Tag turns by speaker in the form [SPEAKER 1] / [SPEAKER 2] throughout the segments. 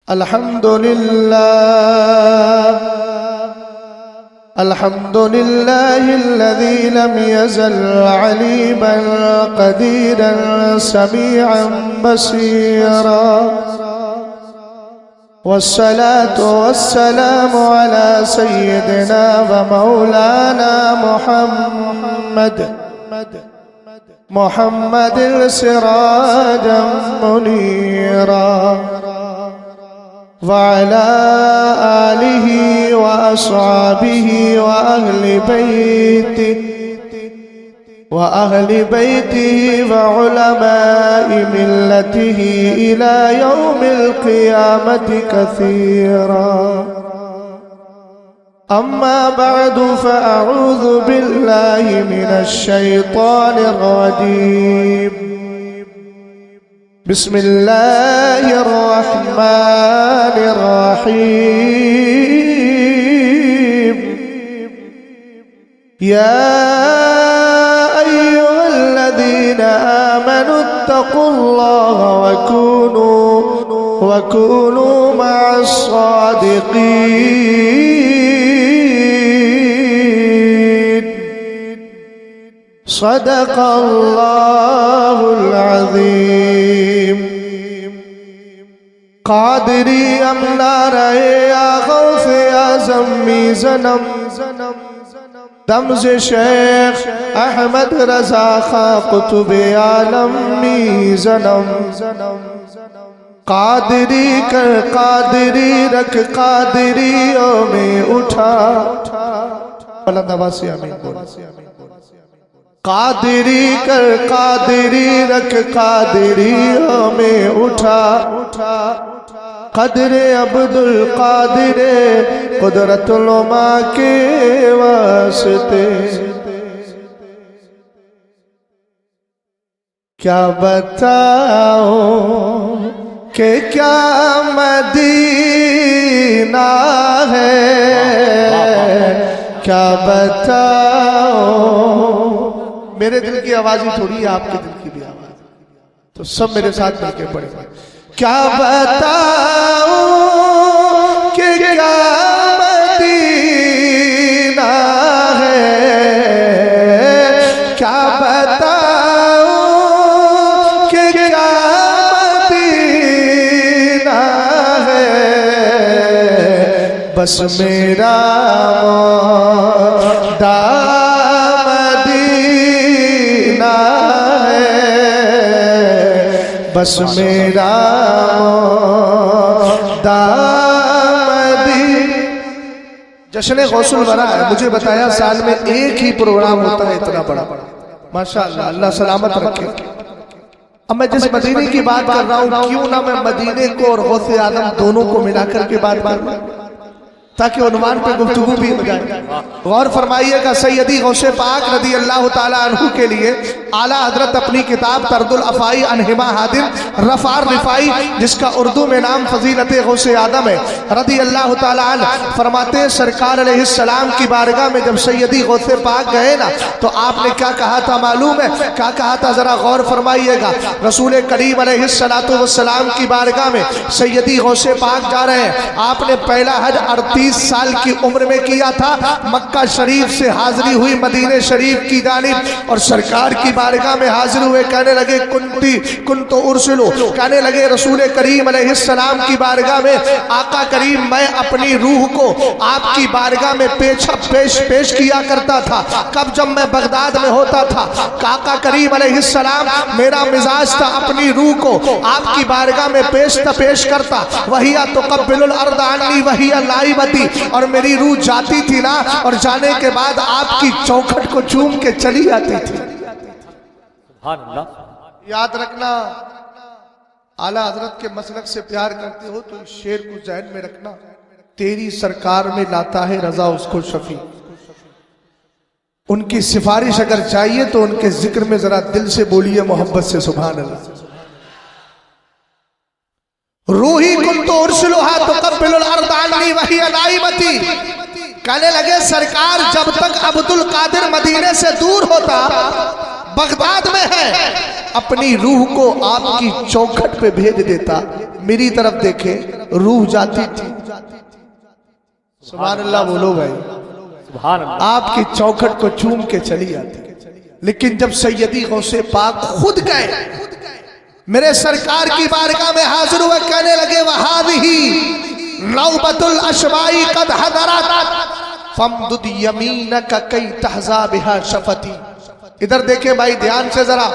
[SPEAKER 1] अल्हम्दुलिल्लाहिल्लज़ी lump यज़ल अलीमन क़दीरन समीअन Basira वस्सलातु वस्सलामु अला सय्यिदिना व मौलाना मुहम्मदिन सिराजम मुनीरा व अला आलिहि व अस्हाबिहि व अहली बैतिहि व उलमाए मिल्लतिहि इला यौमिल क़ियामति कसीरा। अम्मा बअदु फ़अऊज़ु बिल्लाहि मिनश शैतानिर रजीम। बिस्मिल्लाहिर रहमानिर रहीम। या अय्युहल्लज़ीना आमनुत्तक़ुल्लाह व कूनू मअस्सादिक़ीन। सदक़ल्लाहुल अज़ीम। क़ादिरी अमला रहे या गौसे आज़म मीज़नम दम्ज़ शेख अहमद रज़ा खां कुतुबे आलम मीज़नम। क़ादिरी कर क़ादिरी रख क़ादिरियों में उठा। बुलंद आवाज़ से आमीन बोलो। क़ादिरी कर क़ादिरी रख क़ादिरियों में उठा। क़द्रे अब्दुल क़ादिरे क़ुदरतुल उमा के वास्ते। क्या बताओ कि क्या मदीना है, क्या बताओ। मेरे दिल की आवाज ही थोड़ी है, आपके दिल की भी आवाज, तो सब मेरे साथ मिलके पढ़े। क्या बताओ कि क्या मदीना है, क्या बताओ कि क्या मदीना है। बस मेरा मदीना है, बस मेरा जश्न गौसुल वरा है। मुझे बताया साल में एक ही प्रोग्राम होता है इतना बड़ा, माशाअल्लाह, अल्लाह सलामत रखे। अब मैं जिस मदीने की बात कर रहा हूँ, क्यों ना मैं मदीने को और गौसे आदम दोनों को मिलाकर के बात कर लूं, ताकि उन्वान पे गुफ्तगू भी हो जाए। गौर फरमाइएगा, सैयदी गौसे पाक रदी अल्लाह ताला अन्हु के लिए आला हजरत अपनी किताब तर्दुल अफ़ाई अनहिमा हादिम रफ़ार रिफ़ाई, जिसका उर्दू में नाम फजीलत गौसे आदम है, रदी अल्लाह ताला अन्हु, फरमाते सरकार अलैहिस्सलाम की बारगाह में जब सैयदी गौसे पाक गए ना, तो आपने क्या कहा था मालूम है? क्या कहा था, जरा गौर फरमाइएगा। रसूल करीम अलैहिस्सलातु वस्सलाम की बारगाह में सैयदी गौसे पाक जा रहे हैं। आपने पहला हज 38 साल की उम्र में किया था। मक्का शरीफ से हाजिरी हुई मदीने शरीफ की जानिब, और सरकार की बारगाह में हाजिर हुए। कहने लगे कुंतो उर्सिलु, कहने लगे रसूल करीम अलैहिस्सलाम की बारगाह में, आका करीम मैं अपनी रूह को आपकी बारगाह में पेश किया करता था। कब? जब मैं बगदाद में होता था। आका करीम अलैहिस्सलाम मेरा मिजाज था अपनी रूह को आपकी बारगाह में पेश करता। वहिया तुक़ब्बिलुल अर्द अन्नी वहिया लाइबती, और मेरी रूह जाती थी ना, और जाने के बाद आपकी चौखट को चूम के चली आती थी। याद रखना, आला हजरत के मसलक से प्यार करते हो तो इस शेर को ज़हन में रखना, तेरी सरकार में लाता है रजा उसको शफी। उनकी सिफारिश अगर चाहिए तो उनके जिक्र में जरा दिल से बोलिए मोहब्बत से सुभान अल्लाह। रूही कुंतो उर्सिलुहा तुक़ब्बिलुल अर्द अन्नी वहिया लाइबती। कहने लगे सरकार जब तक अब्दुल कादिर मदीने से दूर होता, बगदाद में है, अपनी रूह को आपकी चौखट पे भेज देता, मेरी तरफ देखे रूह जाती थी। सुभान अल्लाह बोलो भाई,
[SPEAKER 2] सुभान अल्लाह।
[SPEAKER 1] आपकी चौखट को चूम के चली आती। लेकिन जब सैयदी गौसे पाक खुद गए, मेरे सरकार की बारगाह में हाजिर हुए, कहने लगे वहादिही नौबतुल अशवाई कद हदरत फमदुद यमीनका कई तहजा बिहा शफती। इधर देखे भाई ध्यान से जरा,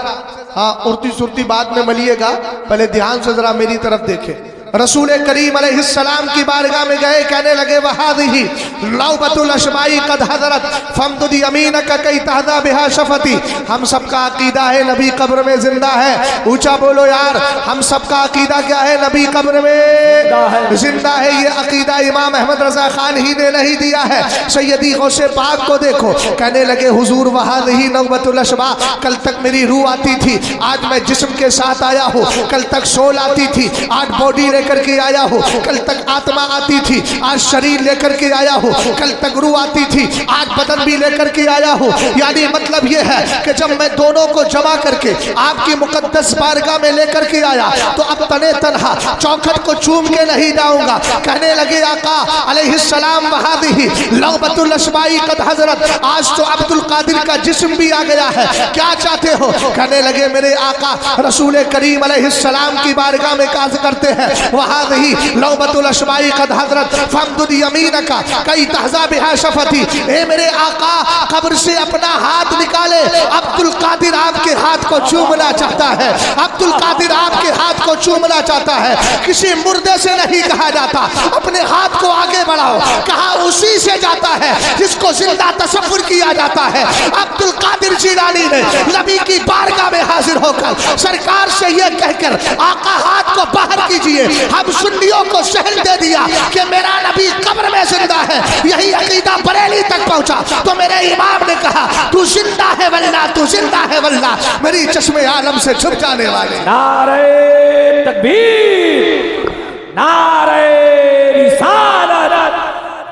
[SPEAKER 1] हाँ उड़ती सुरती बाद में मलिएगा, पहले ध्यान से जरा मेरी तरफ देखे। रसूल करीम अलैहिस्सलाम की बारगाह में गए, कहने लगे वहादिही नौबतुल अशबाई कद हज़रत फमदुद यमीनका कई तहज़ा बिहा शफती। हम सबका अकीदा है नबी कब्र में जिंदा है। ऊंचा बोलो यार, हम सबका अकीदा क्या है? नबी कब्र में जिंदा है। ये अकीदा इमाम अहमद रजा खान ही ने नहीं दिया है। सैयदी गौसे पाक को देखो, कहने लगे हुजूर वहादिही नौबतुल अशबा, कल तक मेरी रूह आती थी, आज मैं जिस्म के साथ आया हूँ। कल तक सोल आती थी, आज बॉडी लेकर के आया हूँ। कल तक आत्मा आती थी, आज शरीर लेकर के आया हूँ। कल तक रूह आती थी, आज बदन भी लेकर के आया हूँ। यानी मतलब ये है कि जब मैं दोनों को जमा करके आपकी मुकद्दस बारगाह में लेकर के आया, तो अब तने तनहा चौखट को चूम के नहीं जाऊंगा। कहने लगे आका अलैहिस्सलाम वहादिही नौबतुल अशबाई कद हज़रत, आज तो अब्दुल कादिर का जिस्म भी आ गया है, क्या चाहते हो? कहने लगे मेरे आका रसूल करीम अलैहिस्सलाम की बारगाह में काज करते हैं वहादिही नौबतुल अशबाई कद हज़रत फमदुद यमीनका कई तहज़ा बिहा शफती। ए मेरे आका कब्र से अपना हाथ निकाले, अब्दुल कादिर आपके हाथ को चूमना चाहता है। अब्दुल कादिर आपके हाथ को चूमना चाहता है। किसी मुर्दे से नहीं कहा जाता अपने हाथ को आगे बढ़ाओ, कहा उसी से जाता है जिसको जिंदा तसव्वुर किया जाता है। अब्दुल कादिर जिलानी ने नबी की बारगाह में हाजिर होकर सरकार से यह कहकर आका हाथ को बाहर कीजिए, हम सुन्नियों को शहर दे दिया कि मेरा नबी कब्र में जिंदा है। यही अकीदा बरेली तक पहुंचा तो मेरे इमाम ने कहा तू जिंदा है वल्लाह, तू जिंदा है वल्लाह, मेरी चश्मे आलम से छुप जाने वाले।
[SPEAKER 2] नारे तकबीर, नारे रिसालत,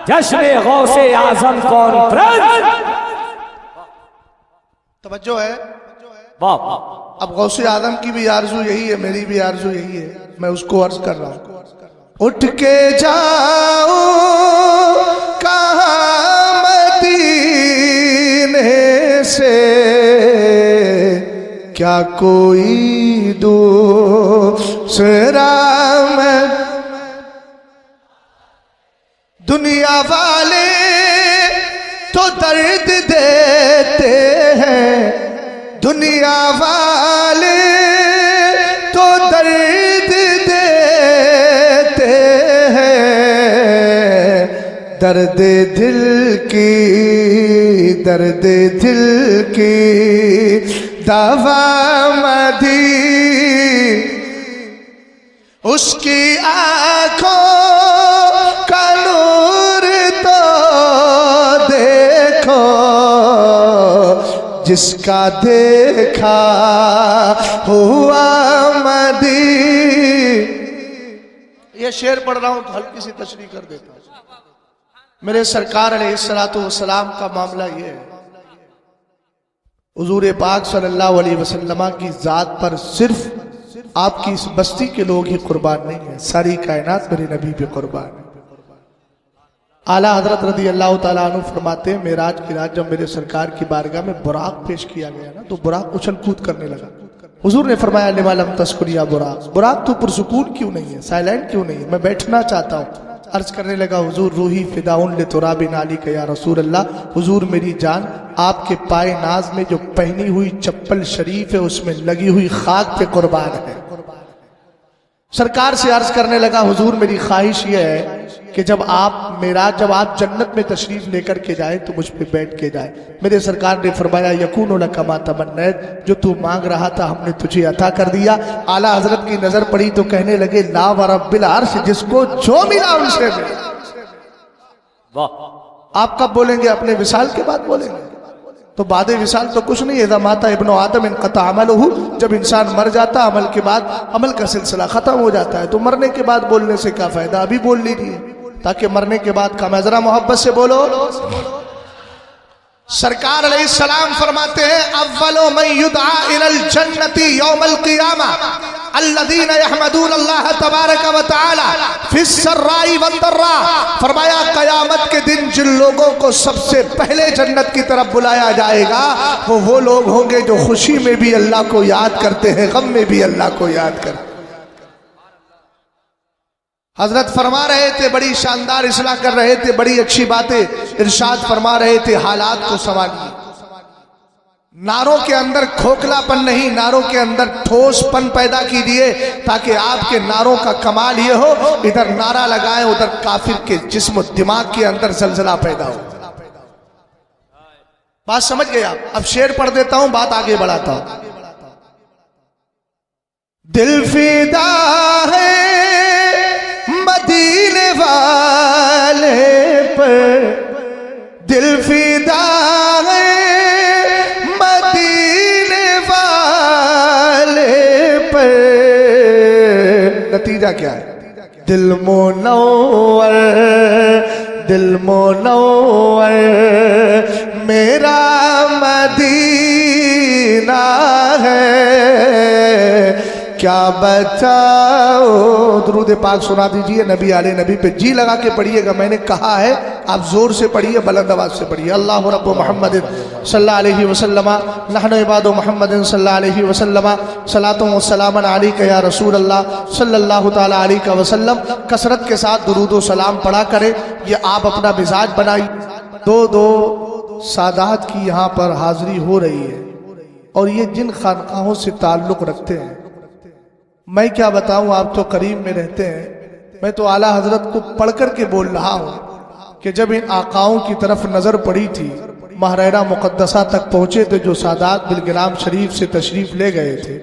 [SPEAKER 2] जश्न गौसे आजम कॉन्फ्रेंस।
[SPEAKER 1] तवज्जो है
[SPEAKER 2] वाह।
[SPEAKER 1] अब गौसे आदम की भी आरजू यही है, मेरी भी आरजू यही है, मैं उसको अर्ज कर रहा हूं। उठ के जाओ कहाँ मदीने से, क्या कोई दूसरा मैं, दुनिया वाले तो दर्द देते हैं, दुनिया वाले तो दर्द देते हैं, दर्द दिल की, दर्द दिल की दवा मदी, उसकी आंखों का नूर तो देखो, जिसका देखा हुआ मदी। ये शेर पढ़ रहा हूं तो हल्की सी तशरीह कर देता हूं। मेरे सरकार अलैहिस्सलातु वस्सलाम का मामला ये है, हुजूर पाक सल्लल्लाहु अलैहि वसल्लम की जात पर सिर्फ आपकी इस बस्ती के लोग ही कुर्बान नहीं है, सारी कायनात मेरे नबी पे कुर्बान है। आला हजरत रदी अल्लाह ताला अन्हु फरमाते हैं, मेराज की रात जब मेरे सरकार की बारगाह में बुराक पेश किया गया ना, तो बुराक उछल कूद करने लगा। हुजूर ने फरमाया लिमालम तस्कुरिया बुराक, बुराक तू पुरसुकून क्यों नहीं है, साइलेंट क्यों नहीं है, मैं बैठना चाहता हूँ। अर्ज करने लगा हुजूर रूही फिदाउन ले तुराबि नाली का या रसूल अल्लाह, हुजूर मेरी जान आपके पाए नाज में जो पहनी हुई चप्पल शरीफ है उसमें लगी हुई खाक पे कुर्बान है। सरकार से अर्ज करने लगा हुजूर मेरी ख्वाहिश यह है कि जब आप जन्नत में तशरीफ लेकर के जाए तो मुझ पे बैठ के जाए। मेरे सरकार ने फरमाया यकूनु लका मा तमन्नैत, जो तू मांग रहा था हमने तुझे अता कर दिया। आला हजरत की नजर पड़ी तो कहने लगे ला व रब्बिल अर्श, जिसको जो मिला उनसे मिला। वाह। आप कब बोलेंगे? अपने विसाल के बाद बोलेंगे। तो बाद विसाल तो कुछ नहीं है, इज़ा माता इब्नु आदम इनक़ता अमलुहु, जब इंसान मर जाता अमल के बाद अमल का सिलसिला खत्म हो जाता है। तो मरने के बाद बोलने से क्या फायदा, अभी बोल लीजिए ताकि मरने के बाद का मैं जरा मोहब्बत से बोलो सरकार अलैहिस्सलाम फरमाते हैं अव्वलो मन युदआ इलल जन्नति यौमल क़ियामा अल्लज़ीना यहमदून अल्लाह तबारक व तआला फिस सर्राई व दर्रा। फरमाया क़यामत के दिन जिन लोगों को सबसे पहले जन्नत की तरफ बुलाया जाएगा वो लोग होंगे जो खुशी में भी अल्लाह को याद करते हैं, गम में भी अल्लाह को याद करते हैं। हजरत फरमा रहे थे, बड़ी शानदार इस्लाह कर रहे थे, बड़ी अच्छी बातें इरशाद फरमा रहे थे, हालात को संभालिए। नारों के अंदर खोखलापन नहीं, नारों के अंदर ठोसपन पैदा कीजिए ताकि आपके नारों का कमाल ये हो, इधर नारा लगाएं उधर काफिर के जिस्म दिमाग के अंदर जलजला पैदा हो। बात समझ गए आप? अब शेर पढ़ देता हूं, बात आगे बढ़ाता हूं। दिल फिदा है मदीने वाले पर, दिल फिदा है मदीने वाले पर। नतीजा क्या है? दिल मुनव्वर, दिल मुनव्वर मेरा मदीना है, क्या बचाओ। दुरूद पाक सुना दीजिए नबी आले नबी पे, जी लगा के पढ़िएगा। मैंने कहा है आप जोर से पढ़िए, बुलंद आवाज से पढ़िए। अल्लाह रब्बु मुहम्मद सल्लल्लाहु अलैहि वसल्लम नहनु इबादु मुहम्मद सल्लल्लाहु अलैहि वसल्लम सलातु व सलामन अलैका या रसूल अल्लाह सल्लल्लाहु ताला अलैहि वसल्लम। कसरत के साथ दुरूद व सलाम पढ़ा करें, ये आप अपना मिजाज बनाइए। दो सादात की यहाँ पर हाजिरी हो रही है और ये जिन खानकाहों से ताल्लुक़ रखते हैं, मैं क्या बताऊं, आप तो करीब में रहते हैं। मैं तो आला हजरत को पढ़ कर के बोल रहा हूं कि जब इन आकाओं की तरफ नजर पड़ी थी, महरैरा मुकद्दसा तक पहुंचे थे जो सादात बिलगिराम शरीफ से तशरीफ ले गए थे,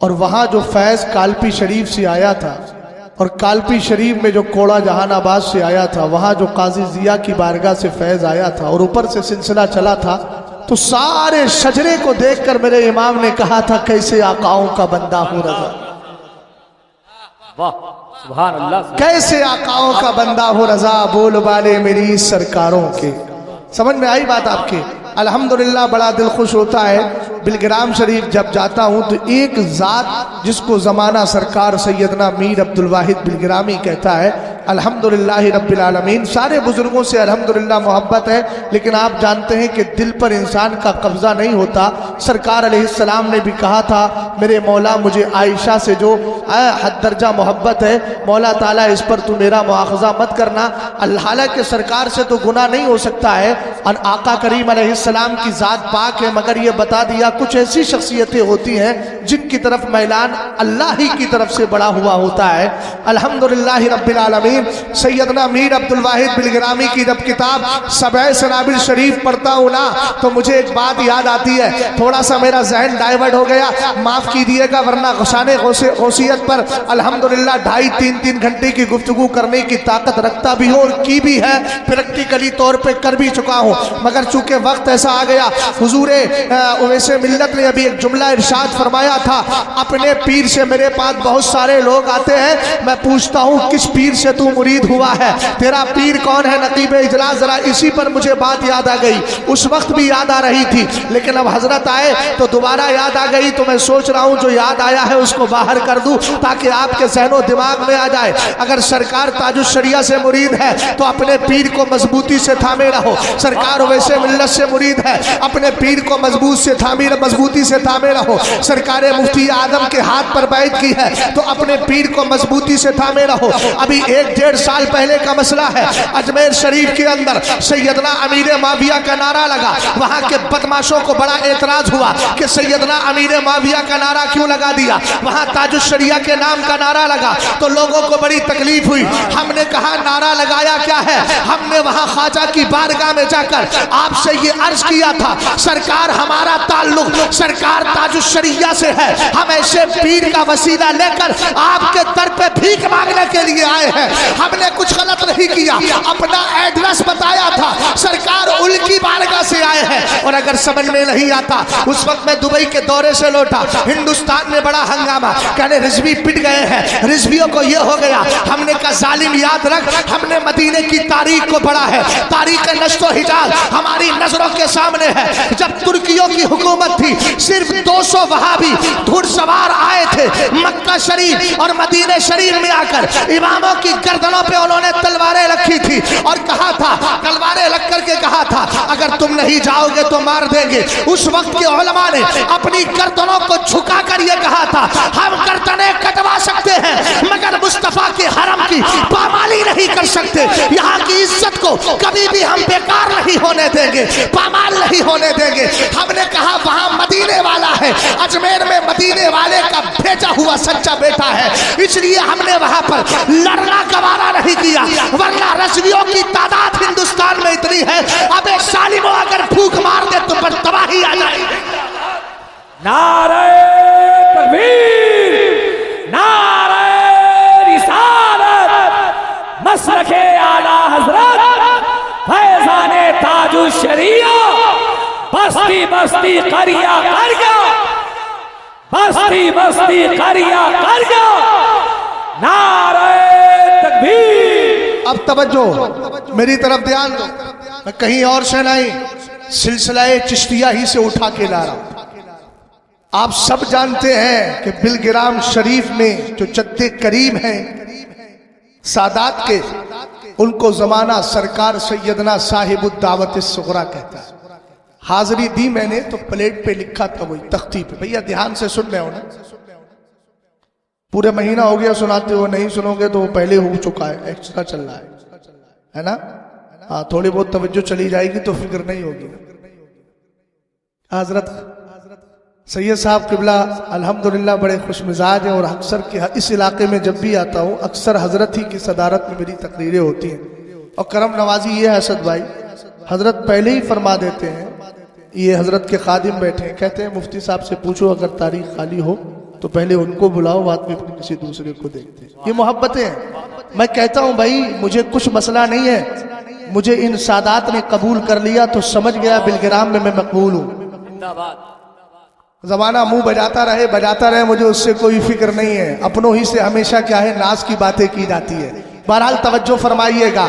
[SPEAKER 1] और वहां जो फैज कालपी शरीफ से आया था और कालपी शरीफ में जो कोड़ा जहानाबाद से आया था, वहां जो काजी जिया की बारगाह से फैज आया था और ऊपर से सिलसिला चला था, तो सारे शजरे को देखकर मेरे इमाम ने कहा था कैसे आकाओं का बंदा हो रजा,
[SPEAKER 2] वाह सुभान अल्लाह,
[SPEAKER 1] कैसे आकाओं का बंदा हो रजा, बोल बाले मेरी सरकारों के। समझ में आई बात आपके? अल्हम्दुलिल्लाह बड़ा दिल खुश होता है। बिलगिराम शरीफ जब जाता हूँ तो एक ज़ात जिसको ज़माना सरकार सैयदना मीर अब्दुल वाहिद बिलगिरामी कहता है, अल्हम्दुलिल्लाह रब्बिल आलमीन। सारे बुजुर्गों से अल्हम्दुलिल्लाह मोहब्बत है, लेकिन आप जानते हैं कि दिल पर इंसान का कब्जा नहीं होता। सरकार अलैहिस्सलाम ने भी कहा था, मेरे मौला मुझे आयशा से जो हद दर्जा मोहब्बत है, मौला ताला इस पर तू मेरा मुआखज़ा मत करना। हालांकि सरकार से तो गुनाह नहीं हो सकता है और आका करीम अलैहिस्सलाम की ज़ात पाक है, मगर ये बता दिया कुछ ऐसी शख्सियतें होती हैं जिनकी तरफ मैलान अल्लाह ही की तरफ से बड़ा हुआ होता है। अल्हम्दुलिल्लाह रब्बिल आलमीन। सैयदना मीर अब्दुल वाहिद बिलगिरामी की जब किताब सबए सनाबिल शरीफ पढ़ता हूँ ना, तो मुझे एक बात याद आती है। थोड़ा सा मेरा जहन डाइवर्ट हो गया, माफ कीजिएगा, वरना गुसाने गौसियत पर अल्हम्दुलिल्लाह 2.5-3 घंटे की गुफ्तगू करने की ताकत रखता भी हूँ और की भी है, प्रैक्टिकली तौर पर कर भी चुका हूँ। मगर चूंकि वक्त ऐसा आ गया, हुजूरे वैसे मिल्लत ने अभी एक जुमला इरशाद फरमाया था, अपने पीर से मेरे पास बहुत सारे लोग आते हैं, मैं पूछता हूँ किस पीर से तू मुरीद हुआ है, तेरा पीर कौन है नकीब इजलास। जरा इसी पर मुझे बात याद आ गई, उस वक्त भी याद आ रही थी, लेकिन अब हजरत आए तो दोबारा याद आ गई। तो मैं सोच रहा हूँ जो याद आया है उसको बाहर कर दूं ताकि आपके ज़हनो दिमाग में आ जाए। अगर सरकार ताजुश शरिया से मुरीद है तो अपने पीर को मजबूती से थामे रहो। सरकार वैसे मिल्लत से मुरीद है, अपने पीर को मजबूती से थामे रहो। सरकार मुफ्ती आदम के हाथ पर बैत की है तो अपने पीर को मजबूती से थामे रहो। अभी 1-1.5 साल पहले का मसला है, अजमेर शरीफ के अंदर सैयदना अमीर माविया का नारा लगा। वहां के बदमाशों को बड़ा एतराज हुआ कि सैयदना अमीर माविया का नारा क्यों लगा दिया, वहां ताजुश शरिया के नाम का नारा लगा तो लोगों को बड़ी तकलीफ हुई। हमने कहा नारा लगाया क्या है, हमने वहां ख्वाजा की बारगाह में जाकर आपसे ये अर्ज किया था, सरकार हमारा ताल्लुक सरकार ताजुश शरिया से है, हम ऐसे पीर का वसीला लेकर आपके दर पे भीख मांगने के लिए आए हैं। हमने कुछ गलत नहीं किया, अपना एड्रेस बताया था, सरकार उनकी बारगाह से आए हैं। और अगर समझ में नहीं आता, उस वक्त मैं दुबई के दौरे से लौटा, हिंदुस्तान में बड़ा हंगामा, कहने रिजवी पिट गए हैं, रिजवियों को ये हो गया। हमने कहा जालिम याद रख, हमने मदीने की तारीख को पढ़ा है, तारीख नश्तो हिजा सूरतहाल हमारी नजरों के सामने है। जब तुर्कियों की हुकूमत थी, सिर्फ 200 वहाबी घुड़सवार आए थे मक्का शरीफ और मदीने शरीफ में आकर इमामों की गर्दनों पे उन्होंने तलवारें रखी थी और कहा था, तलवारें रख करके कहा था, अगर तुम नहीं जाओगे तो मार देंगे। उस वक्त के उलमा ने अपनी गर्दनों को झुका कर यह कहा था, हम गर्दनें कटवा सकते हैं मगर मुस्तफा के हरम की पामाली नहीं कर सकते। यहाँ की इज्जत को कभी भी हम बेकार नहीं होने देंगे, पामाल नहीं होने देंगे। हमने कहा वहां मदीने वाला है, अजमेर में मदीने वाले का भेजा हुआ सच्चा बेटा है, इसलिए हमने वहां पर लड़ना गवारा नहीं किया, वरना रजवियों की तादाद हिंदुस्तान में इतनी है, अबे सालिमो अगर फूंक मार दे तो पर तबाही आ जाएगी।
[SPEAKER 2] नारे तकबीर, नारे रिसालत, मसलके आला हजरत फैजाने ताजु शरिया, बस्ती बस्ती करिया कर गया, बस्ती बस्ती करिया कर गया। नारे तकबीर।
[SPEAKER 1] अब तवज्जो, मेरी तरफ ध्यान दो, मैं कहीं और से नहीं, सिलसिला चिश्तिया ही से उठा के ला रहा हूं। आप सब जानते हैं कि बिलगिराम शरीफ में जो जद्दे करीम हैं सादात के, उनको जमाना सरकार सैयदना साहिबुद्दावत सुगरा कहता है। हाजिरी दी मैंने तो प्लेट पे लिखा था, वही तख्ती पे। भैया ध्यान से सुन रहे हो ना, पूरे महीना हो गया सुनाते हो, नहीं सुनोगे तो वो पहले हो चुका है, एक्स्ट्रा चल रहा है ना। हाँ, थोड़ी बहुत तवज्जो चली जाएगी तो फिक्र नहीं होगी। हजरत सैयद साहब किबला अल्हम्दुलिल्लाह बड़े खुश मिजाज हैं और अक्सर के इस इलाके में जब भी आता हूँ अक्सर हजरत ही की सदारत में मेरी तकरीरें होती हैं। और करम नवाजी ये है असद भाई, हजरत पहले ही फरमा देते हैं, ये हजरत के खादिम बैठे हैं, कहते हैं मुफ्ती साहब से पूछो अगर तारीख खाली हो तो पहले उनको बुलाओ, बाद में फिर किसी दूसरे को देखते हैं। ये मोहब्बतें हैं। मैं कहता हूँ भाई मुझे कुछ मसला नहीं है, मुझे इन सादात ने कबूल कर लिया तो समझ गया बिलगिराम में मैं मकबूल हूँ। जमाना मुंह बजाता रहे, मुझे उससे कोई फिक्र नहीं है। अपनों ही से हमेशा क्या है, नाज की बातें की जाती है। बहरहाल तवज्जो फरमाइएगा,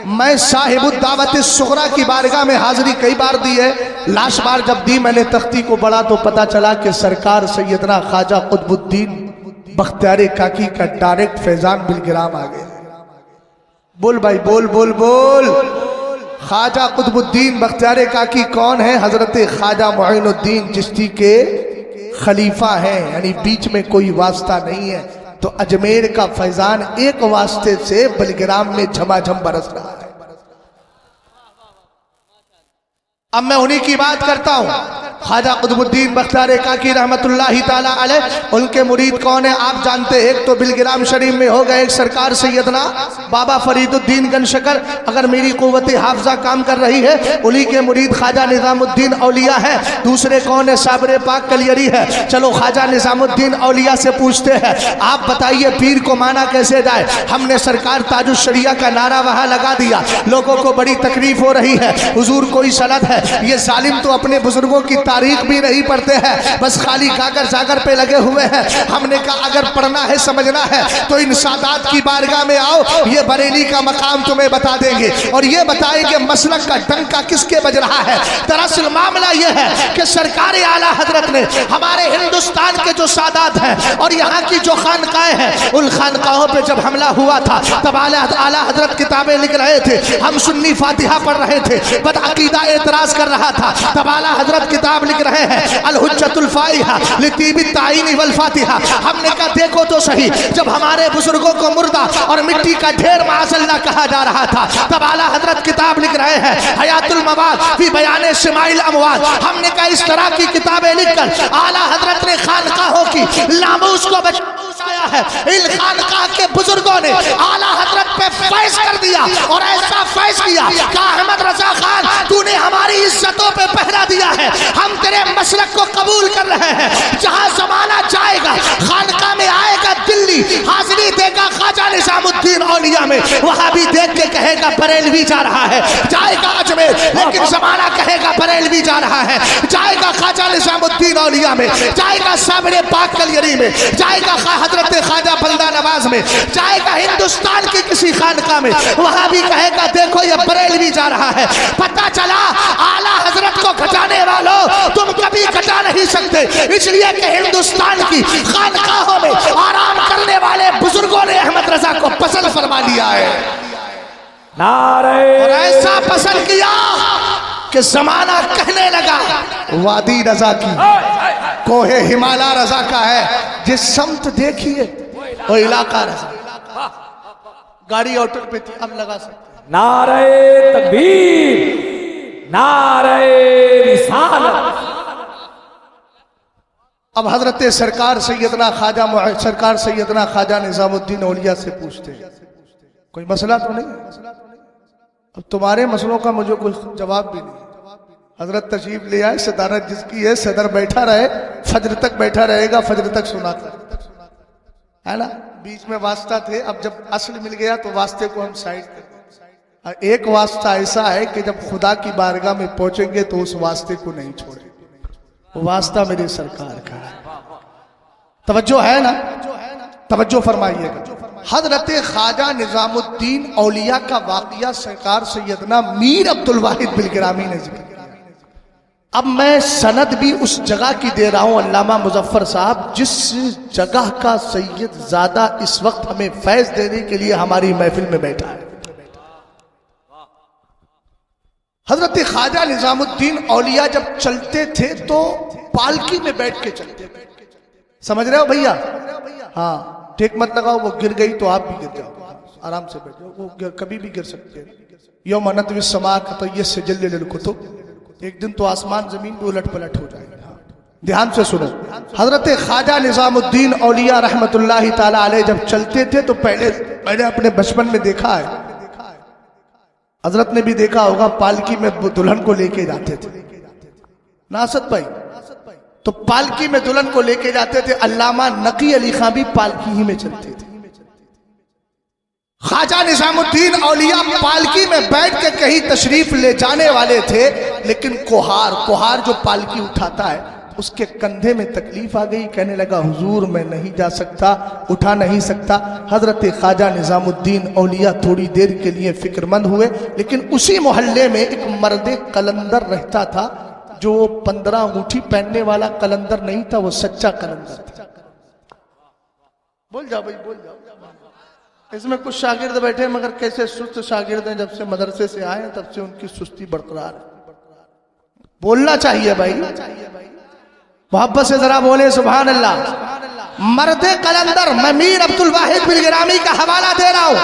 [SPEAKER 1] मैं साहिबुद्दावत सुगरा की बारगाह में हाजिरी कई बार दी है। लास्ट बार जब दी मैंने तख्ती को बढ़ा तो पता चला कि सरकार सैयदना ख्वाजा कुतुबुद्दीन बख्तियार काकी का डायरेक्ट फैजान बिलगिराम आ गए। बोल भाई बोल बोल बोल। ख्वाजा कुतुबुद्दीन बख्तियार काकी कौन है? हजरत ख्वाजा मुइनुद्दीन चिश्ती के खलीफा हैं, यानी बीच में कोई वास्ता नहीं है। तो अजमेर का फैजान एक वास्ते से बिलगिराम में झमाझम बरस रहा है। अब मैं उन्हीं की बात करता हूं। ख्वाजा कुतुबुद्दीन बख्तियार काकी रहमतुल्लाहि ताला अलैह, उनके मुरीद कौन है आप जानते हैं? एक तो बिलगिराम शरीफ में हो गए एक सरकार सैयदना बाबा फरीदुद्दीन गनशकर, अगर मेरी कुव्वत हाफजा काम कर रही है उन्हीं के मुरीद ख्वाजा निजामुद्दीन औलिया है। दूसरे कौन है? साबरे पाक कलियरी है। चलो ख्वाजा निजामुद्दीन औलिया से पूछते हैं, आप बताइए पीर को माना कैसे जाए? हमने सरकार ताजुश शरिया का नारा वहां लगा दिया, लोगों को बड़ी तकलीफ हो रही है, हुजूर कोई सनद है? ये जालिम तो अपने बुजुर्गों की तारीख भी नहीं पढ़ते हैं, बस खाली गागर जागर पे लगे हुए हैं। हमने कहा अगर पढ़ना है समझना है तो इन सादात की बारगाह में आओ, ये बरेली का मकाम तुम्हें बता देंगे और ये बताएंगे मसलक का डंका किसके बज रहा है। दरअसल मामला ये है कि सरकार आला हजरत ने हमारे हिंदुस्तान के जो सादात हैं और यहाँ की जो खानकाएं हैं, उन खानकाहों पे जब हमला हुआ था तब आला हजरत किताबें लिख रहे थे, हम सुन्नी फातिहा पढ़ रहे थे, बदअकीदा एतराज कर रहा था। तब आला हजरत किताब लिख रहे हैं अल हुज्जतुल फाइहा लितीबी ताईनी वल फातिहा। हमने कहा देखो तो सही, जब हमारे बुजुर्गों को मुर्दा और मिट्टी का ढेर माज़अल्लाह कहा जा रहा था तब आला हजरत किताब लिख रहे हैं हयातुल मवाद फी बयान शमाइल अमवात। हमने कहा इस तरह की किताबें लिखकर आला हजरत ने खानकाहों की नामूस को बचाया है। इन खानकाह के बुजुर्गों ने आला हजरत पे फैज कर दिया और ऐसा फैज किया कि अहमद रजा खान तूने हमारे हमारी इज्जतों पे पहरा दिया है, हम तेरे मसलक को कबूल कर रहे हैं। जहां जमाना जाएगा, खानका में आएगा दिल्ली, हाजिरी देगा ख्वाजा निजामुद्दीन औलिया में, वहां भी देख के कहेगा बरेलवी जा रहा है। जाएगा अजमेर, लेकिन जमाना कहेगा बरेलवी जा रहा है। जाएगा ख्वाजा निजामुद्दीन औलिया में, जाएगा सामने पाक कलियरी में, जाएगा हजरत ख्वाजा बंदा नवाज में, जाएगा हिंदुस्तान की किसी खानका में, वहां भी कहेगा देखो ये बरेलवी जा रहा है। पता चला आला हजरत को घटाने वालों तुम कभी घटा नहीं सकते, इसलिए कि हिंदुस्तान की खानकाहों में आराम करने वाले बुजुर्गों ने अहमद रजा को पसंद फरमा लिया है।
[SPEAKER 2] नारे
[SPEAKER 1] और ऐसा पसंद किया कि जमाना कहने लगा वादी रजा की, कोहे हिमालय रजा का है, जिस समत देखिए वो इलाका रजा। गाड़ी ऑटो पे थी, अब लगा सकते।
[SPEAKER 2] नारे तकबीर, नारे रिसालत।
[SPEAKER 1] अब हजरत सरकार सैयदना ख्वाजा निजामुद्दीन औलिया से पूछते हैं कोई मसला तो नहीं? अब तुम्हारे मसलों का मुझे कोई जवाब भी नहीं। हजरत तशरीफ ले आए, सदारत जिसकी है, सदर बैठा रहे, फजर तक बैठा रहेगा, फजर तक सुना है ना। बीच में वास्ता थे, अब जब असल मिल गया तो वास्ते को हम साइड कर। एक वास्ता ऐसा है कि जब खुदा की बारगाह में पहुंचेंगे तो उस वास्ते को नहीं छोड़ेंगे, वो वास्ता मेरी सरकार का है। तवज्जो है ना, तवज्जो फरमाइएगा। हजरत ख्वाजा निजामुद्दीन औलिया का वाकया सरकार सैयदना मीर अब्दुल वाहिद बिलगिरामी ने जिक्र किया। अब मैं सनद भी उस जगह की दे रहा हूं, अल्लामा मुजफ्फर साहब, जिस जगह का सैयद ज्यादा इस वक्त हमें फैज देने के लिए हमारी महफिल में बैठा है। हजरत ख्वाजा निजामुद्दीन औलिया जब चलते थे तो पालकी में बैठ के चलते थे, समझ रहे हो भैया? हाँ, टेक मत लगाओ, वो गिर गई तो आप भी गिर जाओ, आराम से बैठो, वो कभी भी गिर सकते हैं। यौम नत्वी समा तो ये सजल ललकुतुब, एक दिन तो आसमान जमीन पे उलट पलट हो जाएगा। ध्यान से सुनो, हजरत ख्वाजा निजामुद्दीन औलिया रहमतुल्लाहि ताला अलैह जब चलते थे तो पहले मैंने अपने बचपन में देखा है, हजरत ने भी देखा होगा, पालकी में दुल्हन को लेके जाते थे नासद भाई, तो पालकी में दुल्हन को लेके जाते थे। अल्लामा नकी अली खां भी पालकी ही में चलते थे। ख्वाजा निजामुद्दीन औलिया पालकी में बैठ के कहीं तशरीफ ले जाने वाले थे, लेकिन कोहार जो पालकी उठाता है उसके कंधे में तकलीफ आ गई, कहने लगा हुजूर मैं नहीं जा सकता, उठा नहीं सकता। हजरत ख्वाजा निजामुद्दीन औलिया थोड़ी देर के लिए फिक्रमंद हुए, लेकिन उसी मोहल्ले में एक मर्द कलंदर रहता था, जो 15 अंगूठी पहनने वाला कलंदर नहीं था, वो सच्चा कलंदर था। बोल जाओ भाई, बोल जाओ। इसमें कुछ शागिर्द बैठे मगर कैसे सुस्त शागिर्द हैं, जब से मदरसे से आए तब से उनकी सुस्ती बरकरार है। बोलना चाहिए भाई, मोहब्बत से जरा बोले सुभान अल्लाह। मर्दे कलंदर, मैं मीर अब्दुल वाहिद बिलगिरामी का हवाला दे रहा हूं,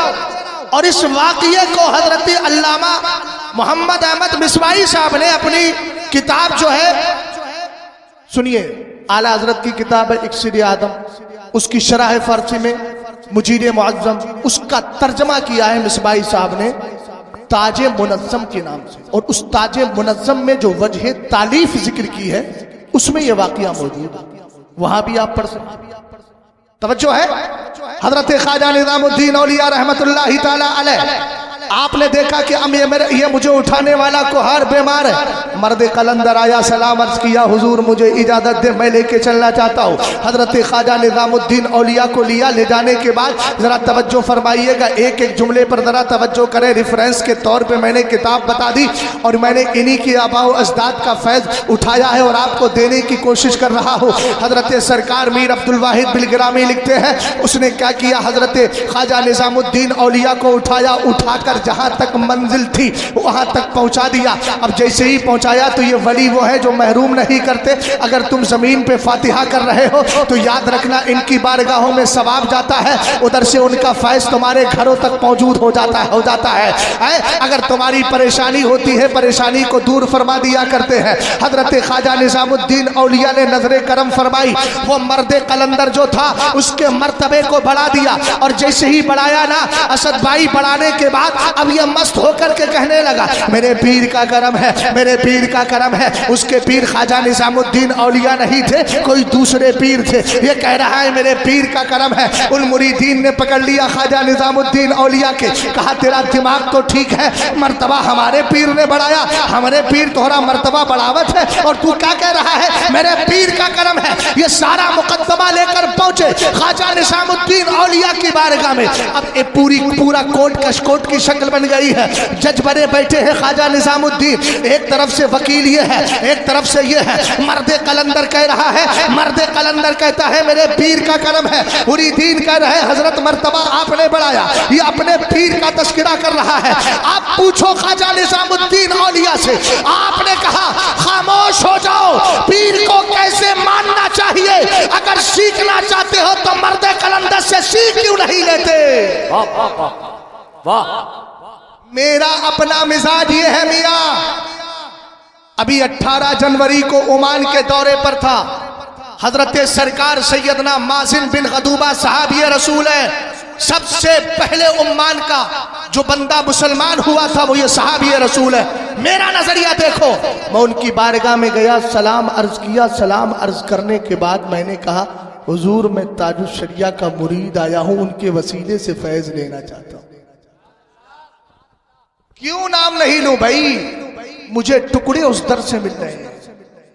[SPEAKER 1] और इस वाकये को हजरत अल्लामा मोहम्मद अहमद मिसवाई साहब ने अपनी किताब जो है, सुनिए, आला हजरत की किताब है इक्सिर आदम, उसकी शरह फारसी में मुजीर मुअज्जम, उसका तर्जमा किया है मिसबाई साहब ने ताजे मुनज्जम के नाम से, और उस ताजे मुनज्जम में जो वजह तालीफ जिक्र की है उसमें यह वाकया मौजूद है, वहां भी आप पढ़ सकते। तवज्जो है। हजरत ख्वाजा निजामुद्दीन औलिया रहमतुल्लाहि ताला अलैह, आपने देखा कि ये मुझे उठाने वाला कोहार बीमार है। मर्द कलंदर आया, सलाम अर्ज किया, हुजूर मुझे इजाजत दे, मैं लेके चलना चाहता हूँ। हजरत ख्वाजा निजामुद्दीन औलिया को लिया, ले जाने के बाद जरा तवज्जो फरमाइएगा, एक एक जुमले पर जरा तवज्जो करें। रेफरेंस के तौर पे मैंने किताब बता दी और मैंने इन्हीं की आबाओ अजदाद का फैज उठाया है और आपको देने की कोशिश कर रहा हूँ। हजरत सरकार मीर अब्दुल वाहिद बिलगिरामी लिखते हैं, उसने क्या किया, हजरत ख्वाजा निजामुद्दीन औलिया को उठाया, उठाकर जहां तक मंजिल थी वहां तक पहुंचा दिया। अब जैसे ही पहुंचाया तो ये वली वो है जो महरूम नहीं करते। अगर तुम जमीन पे फातिहा कर रहे हो तो याद रखना इनकी बारगाहों में सवाब जाता है, उधर से उनका फैज तुम्हारे घरों तक मौजूद हो जाता है। अगर तुम्हारी परेशानी होती है, परेशानी को दूर फरमा दिया करते हैं। हजरत ख्वाजा निजामुद्दीन औलिया ने नजरे करम फरमाई, वो मर्द कलंदर जो था उसके मर्तबे को बढ़ा दिया, और जैसे ही बढ़ाया ना, असद भाई बढ़ाने के बाद अब ये मस्त होकर के कहने लगा मेरे पीर का करम है, मेरे पीर का करम है। उसके पीर ख्वाजा निजामुद्दीन औलिया नहीं थे, कोई दूसरे पीर थे। ये कह रहा है मेरे पीर का करम है। उन मुरीदीन ने पकड़ लिया ख्वाजा निजामुद्दीन औलिया के, कहा तेरा दिमाग तो ठीक है, मर्तबा हमारे पीर ने बढ़ाया, हमारे पीर तोहरा मर्तबा बढ़ावत है और तू क्या कह रहा है मेरे पीर का करम है। ये सारा मुकद्दमा लेकर पहुंचे ख्वाजा निजामुद्दीन औलिया की बारगाह में। अब ये पूरा कोर्ट कशकोट की शक्ल बन गई है। जज बने बैठे हैं ख्वाजा निजामुद्दीन, एक तरफ से वकील ये है, एक तरफ से ये है। मर्दे कलंदर कह रहा है, मर्दे कलंदर कहता है मेरे पीर का करम है। मुरीदीन कह रहे हजरत मर्तबा आपने बढ़ाया। ये अपने पीर का तस्करा कर रहा है। आप पूछो ख्वाजा निजामुद्दीन औलिया से, आपने कहा खामोश हो जाओ, पीर को कैसे मानना चाहिए। अगर सीखना चाहते हो तो मर्दे कलंदर से सीख क्यों नहीं लेते।
[SPEAKER 2] वाह वाह वाह वाह।
[SPEAKER 1] मेरा अपना मिजाज ये है मियां। अभी 18 जनवरी को ओमान के दौरे पर था। हजरत सरकार सैयदना माजिन बिन गदूबा साहब ये रसूल है। सबसे पहले ओमान का जो बंदा मुसलमान हुआ था वो ये साहब ये रसूल है। मेरा नजरिया देखो, मैं उनकी बारगाह में गया, सलाम अर्ज किया। सलाम अर्ज करने के बाद मैंने कहा हुजूर मैं ताजुश शरिया का मुरीद आया हूं, उनके वसीले से फैज लेना चाहता हूं। क्यों नाम नहीं लूं भाई, मुझे टुकड़े उस दर से मिल रहे हैं।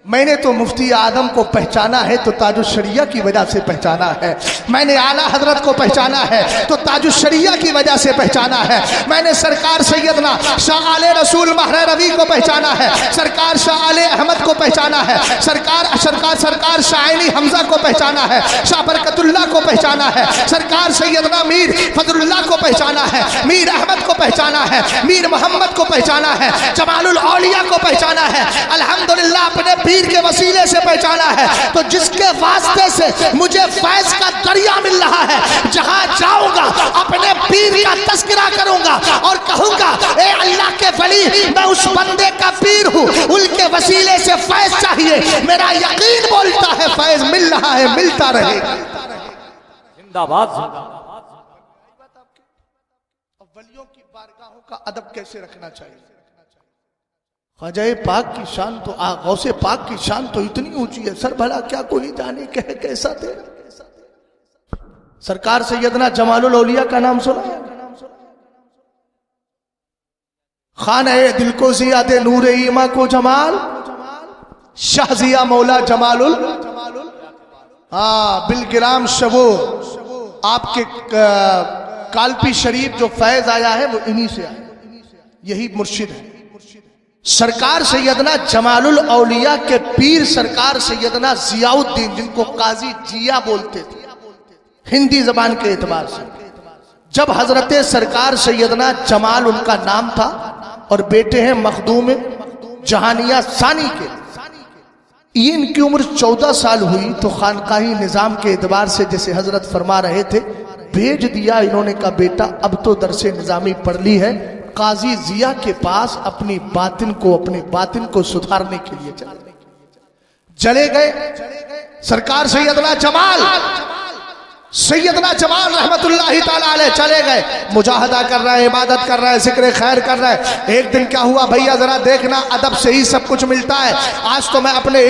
[SPEAKER 1] मैंने तो मुफ्ती आदम को पहचाना है तो ताजुश शरिया की वजह से पहचाना है। मैंने आला हजरत को पहचाना है तो ताजुश शरिया की वजह से पहचाना है। मैंने सरकार सैयदना शाह आले रसूल महर रवी को पहचाना है, सरकार शाह आले अहमद को पहचाना है, सरकार शाइनी हमजा को पहचाना है, शाह बरकतुल्लाह को पहचाना है, सरकार सैयदना मीर फजलुल्लाह को पहचाना है, मीर अहमद को पहचाना है, मीर मोहम्मद को पहचाना है, जमालुल औलिया को पहचाना है। अल्हम्दुलिल्लाह अपने पीर के वसीले से पहचाना है। तो जिसके वास्ते से मुझे फैज का दरिया मिल रहा है, जहां जाऊंगा अपने पीर का तस्करा करूंगा और कहूंगा ए अल्लाह के वली मैं उस बंदे का पीर हूं, उनके वसीले से फैज चाहिए। मेरा यकीन बोलता है फैज मिल रहा है, मिलता रहे।
[SPEAKER 2] जिंदाबाद।
[SPEAKER 1] वलियों की बारगाहों का अदब कैसे रखना चाहिए। ख्वाजा पाक की शान तो गौसे पाक की शान तो इतनी ऊंची है, सर भला क्या कोई जाने कहे कैसा थे। सरकार सैयदना जमालुल औलिया का नाम सुना है। खान है दिल को जिया दे नूर ईमा को जमाल, शाहजिया मौला जमालुल बिलगिराम शबो। आपके कालपी शरीफ जो फैज आया है वो इन्हीं से आया, यही मुर्शिद है। सरकार सैयदना जमालुल औलिया के पीर सरकार सैयदना जियाउद्दीन, जिनको काजी जिया बोलते थे हिंदी जबान के एतबार से। जब हजरत सरकार सैयदना जमाल उनका नाम था और बेटे हैं मखदूम जहानिया सानी के, इनकी उम्र 14 साल हुई तो खानकाही निजाम के एतबार से जैसे हजरत फरमा रहे थे भेज दिया इन्होंने का बेटा अब तो दरसे निजामी पढ़ ली है, काजी जिया के पास अपनी बातिन को सुधारने के लिए चले गए। सरकार सैयदना जमाल रहमतुल्लाहि ताला अलैह चले गए, मुजाहदा कर रहा है, इबादत कर रहा है, जिक्र खैर कर रहा है। एक दिन क्या हुआ भैया जरा देखना, अदब से ही सब कुछ मिलता है। आज तो मैं अपने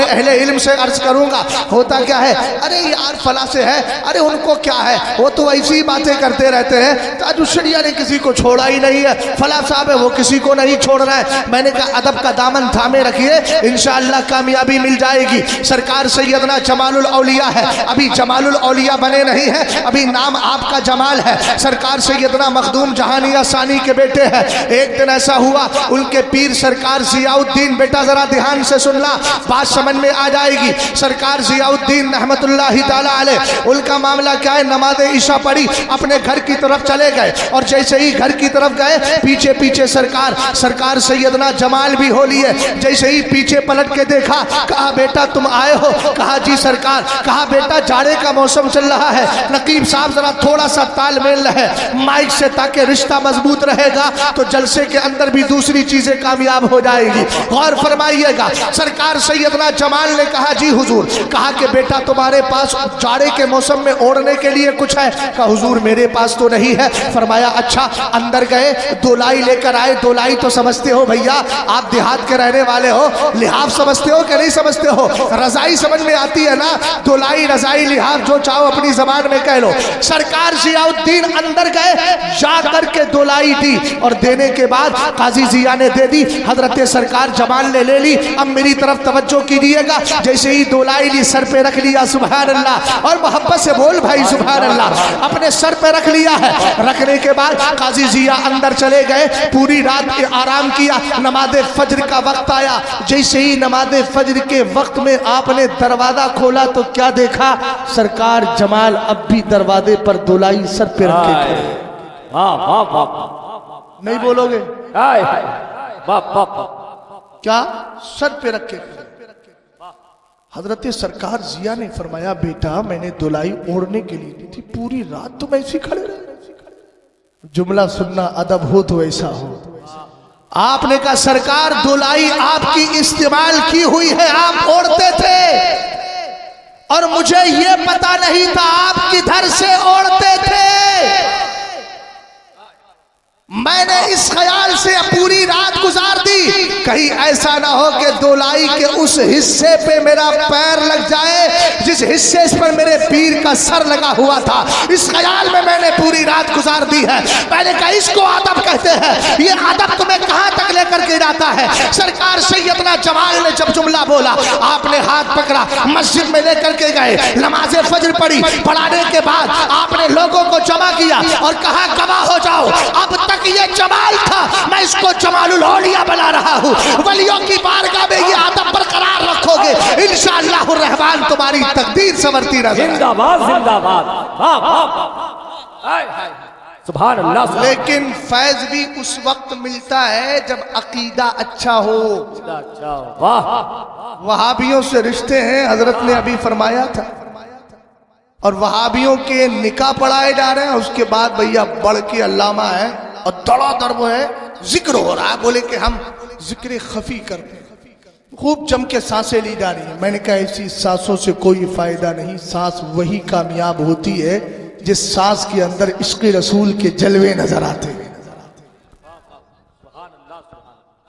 [SPEAKER 1] अहले इल्म से अर्ज करूंगा। होता क्या है, अरे यार फला से है, अरे उनको क्या है, वो तो ऐसी बातें करते रहते हैं, ताजुश शरिया ने किसी को छोड़ा ही नहीं है, फला साहब है वो किसी को नहीं छोड़ रहा है। मैंने कहा अदब का दामन थामे रखिए, इंशाअल्लाह कामयाबी मिल जाएगी। सरकार सैयदना जमालुल औलिया है, अभी जमालुल औलिया बने नहीं है, अभी नाम आपका जमाल है। सरकार सैयदना मखदूम जहानिया सानी के बेटे हैं। एक दिन ऐसा हुआ उनके पीर सरकार जियाउद्दीन, बेटा जरा ध्यान से सुनना, बात समझ में आ जाएगी। सरकार जियाउद्दीन रहमतुल्लाहि ताला अलैह, उनका मामला क्या है, नमाज ईशा पढ़ी, अपने घर की तरफ चले गए और जैसे ही घर की तरफ गए पीछे पीछे सरकार सैयदना जमाल भी हो लिए। जैसे ही पीछे पलट के देखा, कहा बेटा तुम आए हो, कहा जी सरकार, कहा बेटा जाड़े का मौसम चल रहा है, नकीब साहब जरा थोड़ा सा तालमेल है माइक से, ताकि रिश्ता मजबूत रहेगा तो जलसे के अंदर भी दूसरी चीजें कामयाब हो जाएगी। और फरमाइएगा, सरकार सैयदना जमाल ने कहा जी हुजूर, कहा कि बेटा तुम्हारे पास जाड़े के मौसम में ओढ़ने के लिए कुछ है? कहा हुजूर मेरे पास तो नहीं है। फरमाया अच्छा, अंदर गए, दोलाई लेकर आए। दोलाई तो समझते हो भैया, आप देहात के रहने वाले हो, लिहाफ समझते हो कि नहीं समझते हो? रजाई समझ में आती है ना? दोलाई, रजाई, लिहाफ, जो चाहो अपनी जबान में कह लो। सरकार जियाउद्दीन अंदर गए, जा करके दोलाई दी और देने के बाद काजी जिया ने दे दी, हजरत सरकार जमाल ने ले ली। अब मेरी तरफ तवज्जो कीजिएगा, जैसे ही दोलाई ली सर पे रख लिया, सुभान अल्लाह, और मोहब्बत से बोल भाई सुभान अल्लाह, अपने सर पे रख लिया है। रखने के बाद काजी जिया अंदर चले गए, पूरी रात आराम किया। नमाज फज्र का वक्त आया, जैसे ही नमाज फज्र के वक्त में आपने दरवाजा खोला तो क्या देखा? सरकार जमाल अब भी दरवाजे पर दोलाई सर पे रखे खड़े।
[SPEAKER 2] वाह वाह वाह,
[SPEAKER 1] नहीं बोलोगे?
[SPEAKER 2] हाय हाय, वाह वाह वाह,
[SPEAKER 1] क्या? सर पे रखे खड़े। हजरत सरकार जिया ने फरमाया बेटा मैंने दुलाई ओढ़ने के लिए दी थी, पूरी रात तुम ऐसे खड़े रहे। जुमला सुनना अदब हो तो ऐसा हो। आपने कहा सरकार दुलाई आपकी इस्तेमाल की हुई है, आप ओढ़ते थे और मुझे ये पता नहीं था आप किधर से ओढ़ते थे। मैंने इस ख्याल से पूरी रात गुजार दी, कहीं ऐसा ना हो कि दोलाई के उस हिस्से पे मेरा पैर लग जाए जिस हिस्से पर मेरे पीर का सर लगा हुआ था। इस ख्याल में मैंने पूरी रात गुजार दी है। मैंने कहा इसको अदब कहते हैं, ये अदब तुम्हें कहां तक लेकर के जाता है? सरकार सैयदना जमाल ने जब जुमला बोला, आपने हाथ पकड़ा, मस्जिद में लेकर के गए, नमाज फज्र पढ़ी। पढ़ाने के बाद आपने लोगों को जमा किया और कहा गवाह हो जाओ, अब तक ये जमाल था, मैं इसको जमालुल औलिया बना रहा हूँ। वलियों की बारगाह में ये अदब बरकरार रखोगे, इंशाअल्लाह रहमान तुम्हारी तकदीर संवरती रहेगी।
[SPEAKER 2] जिंदाबाद जिंदाबाद, वाह वाह, हाय हाय, सुभान अल्लाह।
[SPEAKER 1] लेकिन फैज भी उस वक्त मिलता है जब अकीदा अच्छा हो।
[SPEAKER 2] अच्छा, वाह,
[SPEAKER 1] वहाबियों से रिश्ते हैं, हजरत ने अभी फरमाया था, और वहाबियों के निकाह पढ़ाए जा रहे हैं। उसके बाद भैया बढ़ के अल्लामा है और दड़ादड़ वो है, जिक्र हो रहा है, बोले कि हम जिक्र खफी करते हैं, खूब जम के सांसें ली जा रही है। मैंने कहा ऐसी सांसों से कोई फायदा नहीं, सांस वही कामयाब होती है जिस सांस के अंदर इश्क़ रसूल के जलवे नजर आते हैं।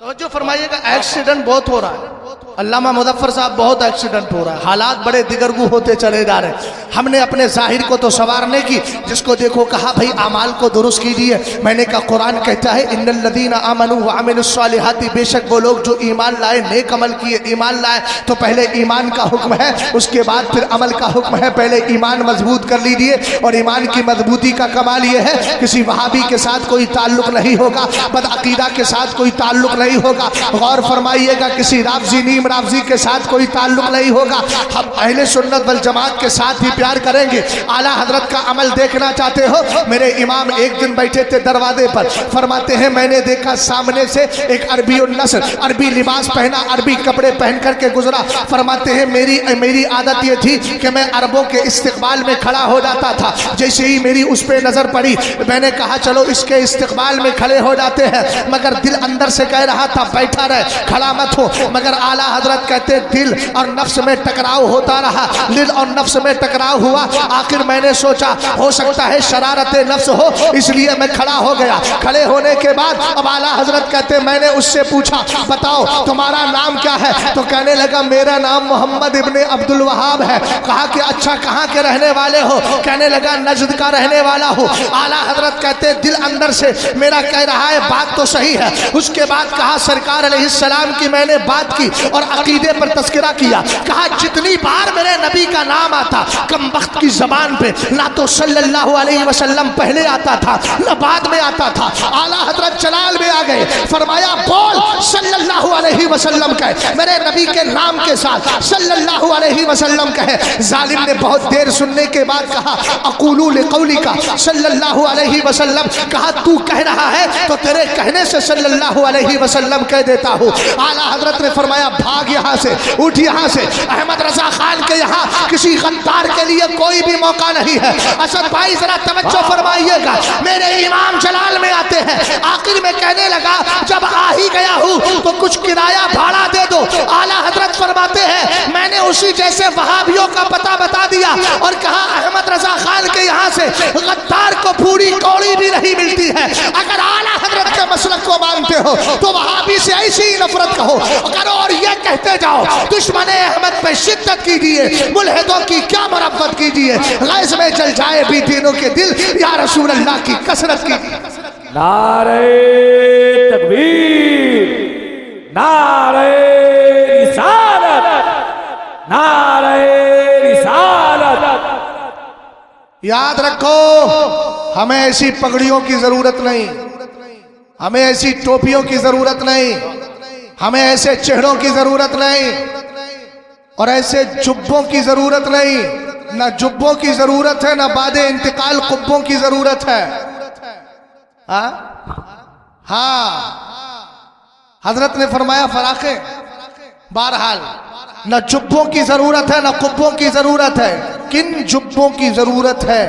[SPEAKER 1] तवज्जो फरमाइएगा, एक्सीडेंट बहुत हो रहा है, अल्लामा मुज़फ्फर साहब बहुत एक्सीडेंट हो रहा है, हालात बड़े दिगरगू होते चले जा रहे हैं। हमने अपने जाहिर को तो संवारने की, जिसको देखो कहा भाई अमाल को दुरुस्त कीजिए। मैंने कहा कुरान कहता है इन्नल लदीना आमनू व अमिलुस्सालिहाती, बेशक वो लोग जो ईमान लाए, नेक अमल किए, ईमान लाए, तो पहले ईमान का हुक्म है, उसके बाद फिर अमल का हुक्म है। पहले ईमान मजबूत कर लीजिए, और ईमान की मजबूती का कमाल ये है किसी वहाबी के साथ कोई ताल्लुक नहीं होगा, बदअकीदा के साथ कोई ताल्लुक नहीं होगा। गौर फरमाइएगा, किसी राफजी नीम राफजी के साथ कोई ताल्लुक नहीं होगा। हम अहले सुन्नत वल जमात के साथ ही प्यार करेंगे। आला हजरत का अमल देखना चाहते हो? मेरे इमाम एक दिन बैठे थे दरवाजे पर, फरमाते हैं मैंने देखा सामने से एक अरबी नस्ल, अरबी लिबास पहना, अरबी कपड़े पहन करके गुजरा। फरमाते हैं मेरी आदत ये थी कि मैं अरबों के इस्तिकबाल में खड़ा हो जाता था। जैसे ही मेरी उस पर नजर पड़ी, मैंने कहा चलो इसके इस्तिकबाल में खड़े हो जाते हैं, मगर दिल अंदर से कह रहा था बैठा रहे, खड़ा मत हो। मगर आला हजरत कहते दिल और नफ्स में टकराव होता रहा, दिल और नफ्स में टकराव हुआ। आखिर मैंने सोचा हो सकता है शरारत नफ्स हो, इसलिए मैं खड़ा हो गया। खड़े होने के बाद अब आला हजरत कहते मैंने उससे पूछा बताओ तुम्हारा नाम क्या है? तो कहने लगा मेरा नाम मोहम्मद इब्ने अब्दुल वहाब है। कहा कि अच्छा कहाँ के रहने वाले हो? कहने लगा नजद का रहने वाला हूँ। आला हजरत कहते दिल अंदर से मेरा कह रहा है बात तो सही है। उसके बाद कहा सरकार अलैहिस्सलाम की मैंने बात की और अकीदे पर तस्करा किया। कहा जितनी बार मेरे नबी का नाम आता कम वक्त की जबान पे ना तो सल्लल्लाहु अलैहि वसल्लम पहले आता था ना बाद में आता था। आला हजरत जलाल में आ गए, फरमाया बोल सल्लल्लाहु अलैहि वसल्लम कहे, मेरे नबी के नाम के साथ सल्लल्लाहु अलैहि वसल्लम कहे। जालिम ने बहुत देर सुनने के बाद कहा अक़ूलू लिक़ौलिका सल्लल्लाहु अलैहि वसल्लम। कहा तू कह रहा है तो तेरे कहने से सल्लल्लाहु अलैहि वसल्लम कह देता हूँ। आला हजरत ने फरमाया भाग यहाँ से, उठ यहाँ से। अहमद रजा खान के यहाँ किसी गद्दार के लिए कोई भी मौका नहीं है। असद भाई जरा तवज्जो फरमाइएगा, मेरे इमाम जलाल में आते हैं। आखिर में कहने लगा जब आ ही गया हूँ तो कुछ किराया भाड़ा दे दो। आला हजरत फरमाते हैं मैंने उसी जैसे वहाबियों का पता बता दिया और कहा अहमद रजा खान के यहाँ से गद्दार को पूरी कौड़ी भी नहीं मिलती है। अगर आला हजरत के मसलक को मानते हो तो वहाबी से ऐसी ही नफरत कहो करो और ये कहते जाओ दुश्मने अहमद पे शिद्दत कीजिए, मुल्हिदों की क्या मुरब्बत कीजिए, गैस में जल जाए भी तीनों के दिल, या रसूल अल्लाह की कसरत कीजिए।
[SPEAKER 2] नारे तकबीर, नारे रिसालत, नारे रिसालत।
[SPEAKER 1] याद रखो हमें ऐसी पगड़ियों की जरूरत नहीं, हमें ऐसी टोपियों की जरूरत नहीं, हमें ऐसे चेहरों की जरूरत नहीं और ऐसे जुब्बों की जरूरत नहीं। ना जुब्बों की जरूरत है, ना बादे इंतकाल कुब्बों की जरूरत है। हाँ हजरत ने फरमाया फराखे, बहरहाल न जुब्बों की जरूरत है, न कुब्बों की जरूरत है। किन जुब्बों की जरूरत है?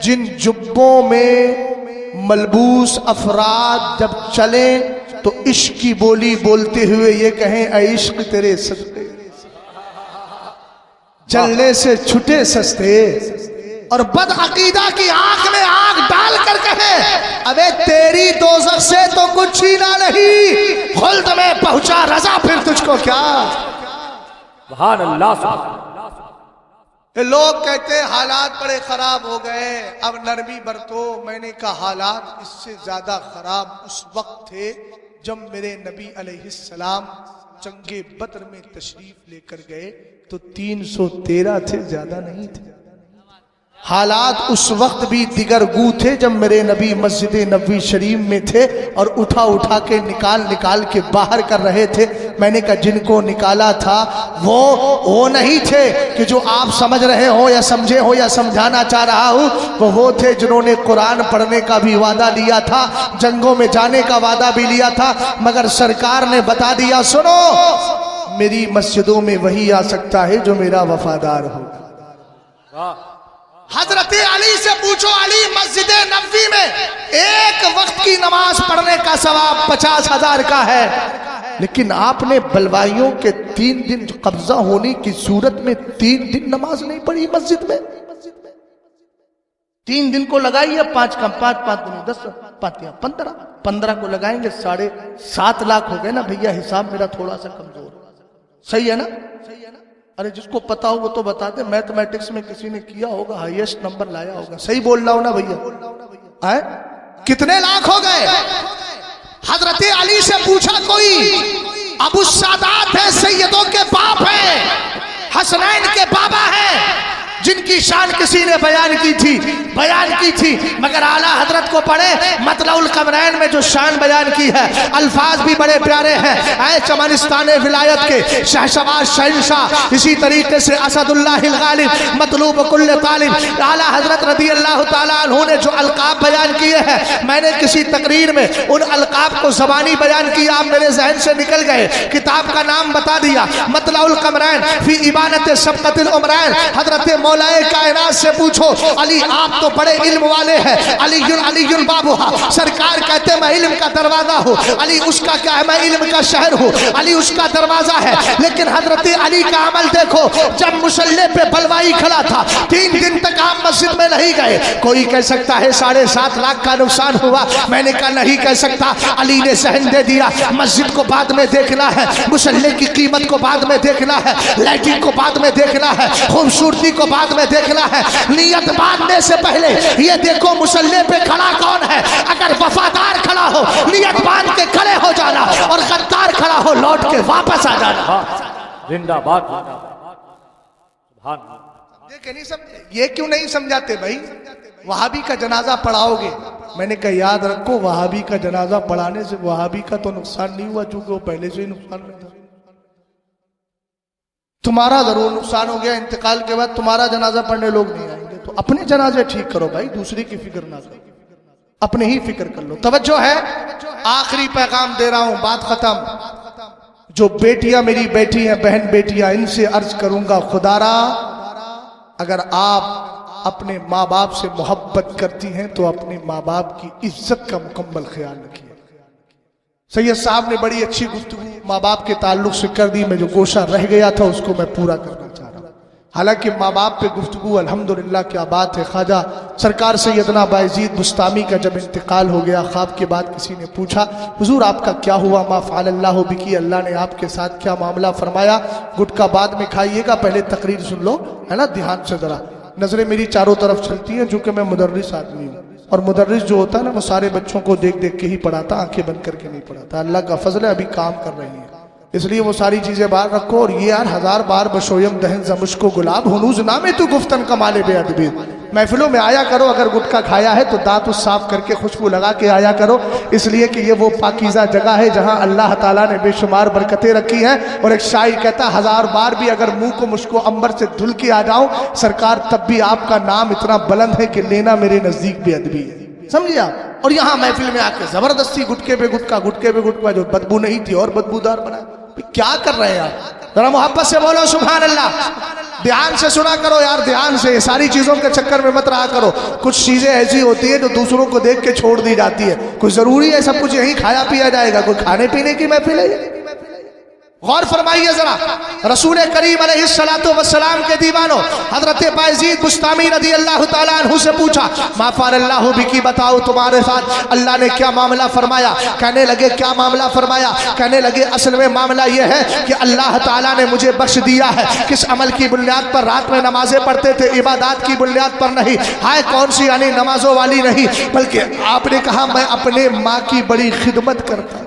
[SPEAKER 1] जिन जुब्बों में मलबूस अफराद जब चले तो इश्क की बोली बोलते हुए ये कहें ऐ इश्क तेरे सस्ते, चलने से छुटे सस्ते। और बदअकीदा की आंख में आंख डाल कर कहे अबे तेरी दोज़ख से तो कुछ छीना नहीं, खुल्द में पहुंचा रजा फिर तुझको क्या।
[SPEAKER 2] सुभान अल्लाह, सुभान अल्लाह।
[SPEAKER 1] लोग कहते हालात बड़े खराब हो गए, अब नरमी बरतो। मैंने कहा हालात इससे ज्यादा खराब उस वक्त थे जब मेरे नबी अलैहिस्सलाम जंगे बद्र में तशरीफ लेकर गए तो 313 थे, ज्यादा नहीं थे। हालात उस वक्त भी दिगर गू थे जब मेरे नबी मस्जिद नबवी शरीफ में थे और उठा उठा के निकाल के बाहर कर रहे थे। मैंने कहा जिनको निकाला था वो नहीं थे कि जो आप समझ रहे हो या समझे हो या समझाना चाह रहा हूँ, वो थे जिन्होंने कुरान पढ़ने का भी वादा लिया था, जंगों में जाने का वादा भी लिया था, मगर सरकार ने बता दिया सुनो मेरी मस्जिदों में वही आ सकता है जो मेरा वफादार होगा। हजरत अली से पूछो, अली मस्जिद नबवी में एक वक्त की नमाज पढ़ने का सवाब 50,000 का है, लेकिन आपने बलवाइयों के 3 दिन कब्जा होने की सूरत में 3 दिन नमाज नहीं पढ़ी मस्जिद में। 3 दिन को लगाइए 5 कम 5 5 दूनी 10 पातियां 15 को लगाएंगे 7.5 लाख हो गए ना भैया। हिसाब मेरा थोड़ा सा कमजोर, सही है ना? अरे जिसको पता हो वो तो बता दे। मैथमेटिक्स में किसी ने किया होगा, हाईएस्ट नंबर लाया होगा। सही बोल रहा हूं ना भैया? आए कितने लाख हो गए? हजरत अली से पूछा कोई, अबू सादात है, सैयदों के बाप हैं, हसनैन के बाबा हैं, जिनकी शान किसी ने बयान की थी, मगर आला हजरत को पढ़े मतलउल कमरैन में जो शान बयान की है, अल्फाज भी बड़े प्यारे हैं। ऐ चमनिस्तान विलायत के शहशबाज शहंशाह, इसी तरीके से असदुल्लाह गालिब, मतलूब कुल्ल तालिब, आला हजरत रदी अल्लाह ताला अन्हु ने जो अलकाब बयान किए हैं, मैंने किसी तकरीर में उन अलकाब को ज़बानी बयान किया, आप मेरे जहन से निकल गए। किताब का नाम बता दिया, मतलउल कमरैन फी इबानत सबकतिल उमरैन। हजरत मौलाए कायनात से पूछो, अली आप तो बड़े इल्म वाले हैं, अलीयुल बाबुहा, सरकार कहते मैं इल्म का दरवाजा हूँ। अली उसका क्या है? मैं इल्म का शहर हूँ। अली उसका दरवाजा है, लेकिन हजरत अली का अमल देखो। जब मुसल्ले पे बलवाई खड़ा था 3 दिन तक आप मस्जिद में नहीं गए। कोई कह सकता है 7.5 लाख का नुकसान हुआ, मैंने कहा नहीं कह सकता। अली ने सहन दे दिया, मस्जिद को बाद में देखना है, मुसल्ले की कीमत को बाद में देखना है, लाइटिंग को बाद में देखना है, खूबसूरती को बाद में देखना है। नियत बांधने से पहले ये देखो मुसल्ले पे खड़ा कौन है। अगर वफादार खड़ा हो नियत बांध के खड़े हो जाना, और गद्दार खड़ा हो लौट के वापस आ जाना।
[SPEAKER 2] जिंदाबाद।
[SPEAKER 1] देखे नहीं समझे? ये क्यों नहीं समझाते भाई? वहाबी का जनाजा पढ़ाओगे, मैंने कहा याद रखो वहाबी का जनाजा पढ़ाने से वहाबी का तो नुकसान नहीं हुआ, चूंकि वो पहले से ही नुकसान में था। तुम्हारा जरूर नुकसान हो गया, इंतकाल के बाद तुम्हारा जनाजा पढ़ने लोग नहीं आएंगे। तो अपने जनाजे ठीक करो भाई, दूसरी की फिक्र ना करो, अपने ही फिक्र कर लो। तवज्जो है, आखिरी पैगाम दे रहा हूं, बात खत्म। जो बेटियां मेरी बैठी हैं, बहन बेटियां, इनसे अर्ज करूंगा, खुदारा अगर आप अपने माँ बाप से मोहब्बत करती हैं तो अपने माँ बाप की इज्जत का मुकम्मल ख्याल रखिए। सैयद साहब ने बड़ी अच्छी गुफ्तगू माँ बाप के ताल्लुक से कर दी। मैं जो गोशा रह गया था उसको मैं पूरा करना चाह रहा हूँ। हालांकि माँ बाप पे गुफ्तगू अल्हम्दुलिल्लाह क्या बात है। ख्वाजा सरकार सैयदना बायजीद बुस्तामी का जब इंतकाल हो गया, ख्वाब के बाद किसी ने पूछा, हुजूर आपका क्या हुआ, मा फ़अलल्लाहु बिकी, अल्लाह ने आपके साथ क्या मामला फरमाया। गुटका बाद में खाइएगा, पहले तकरीर सुन लो, है ना, ध्यान से जरा। नजरें मेरी चारों तरफ चलती हैं चूंकि मैं मुदर्रिस आदमी हूँ, और मुदर्रिस जो होता है ना वो सारे बच्चों को देख देख के ही पढ़ाता, आंखें बंद करके नहीं पढ़ाता। अल्लाह का फजल है, अभी काम कर रही है, इसलिए वो सारी चीजें बाहर रखो। और ये यार 1000 बार बशोयम दहन जमुश्को गुलाब हुनूज नामे तू गुफ्तन कमाले बेअदबी। महफिलों में आया करो, अगर गुटखा खाया है तो दांत उस साफ करके खुशबू लगा के आया करो, इसलिए कि ये वो पाकीज़ा जगह है जहां अल्लाह ताला ने बेशुमार बरकतें रखी हैं। और एक शायर कहता, 1000 बार भी अगर मुंह को मुझको अंबर से धुल के आ जाऊं सरकार, तब भी आपका नाम इतना बुलंद है कि लेना मेरे नजदीक बेअदबी है। समझिए आप। और यहाँ महफिल में आके जबरदस्ती गुटके पे गुटका, गुटके पे गुटका, जो बदबू नहीं थी और बदबूदार बना। क्या कर रहे हैं आप? जरा मोहब्बत से बोलो सुभान अल्लाह। ध्यान से सुना करो यार, ध्यान से। सारी चीजों के चक्कर में मत रहा करो। कुछ चीजें ऐसी होती है जो दूसरों को देख के छोड़ दी जाती है। कुछ जरूरी है सब कुछ यहीं खाया पिया जाएगा? कोई खाने पीने की महफिल है? गौर फरमाइए जरा। रसूल करीम अलैहिस्सलातु वस्सलाम के दीवानों हजरत बायजीद बुस्तामी रज़ी अल्लाह ताला अन्हु से पूछा, मा फ़अलल्लाहु बिकी, बताओ तुम्हारे साथ अल्लाह ने क्या मामला फरमाया। कहने लगे क्या मामला फरमाया? कहने लगे असल में मामला यह है कि अल्लाह ताला ने मुझे बख्श दिया है। किस अमल की बुनियाद पर? रात में नमाजें पढ़ते थे, इबादत की बुनियाद पर नहीं। हाय कौन सी, यानी नमाजों वाली नहीं, बल्कि आपने कहा मैं अपने माँ की बड़ी खिदमत करता।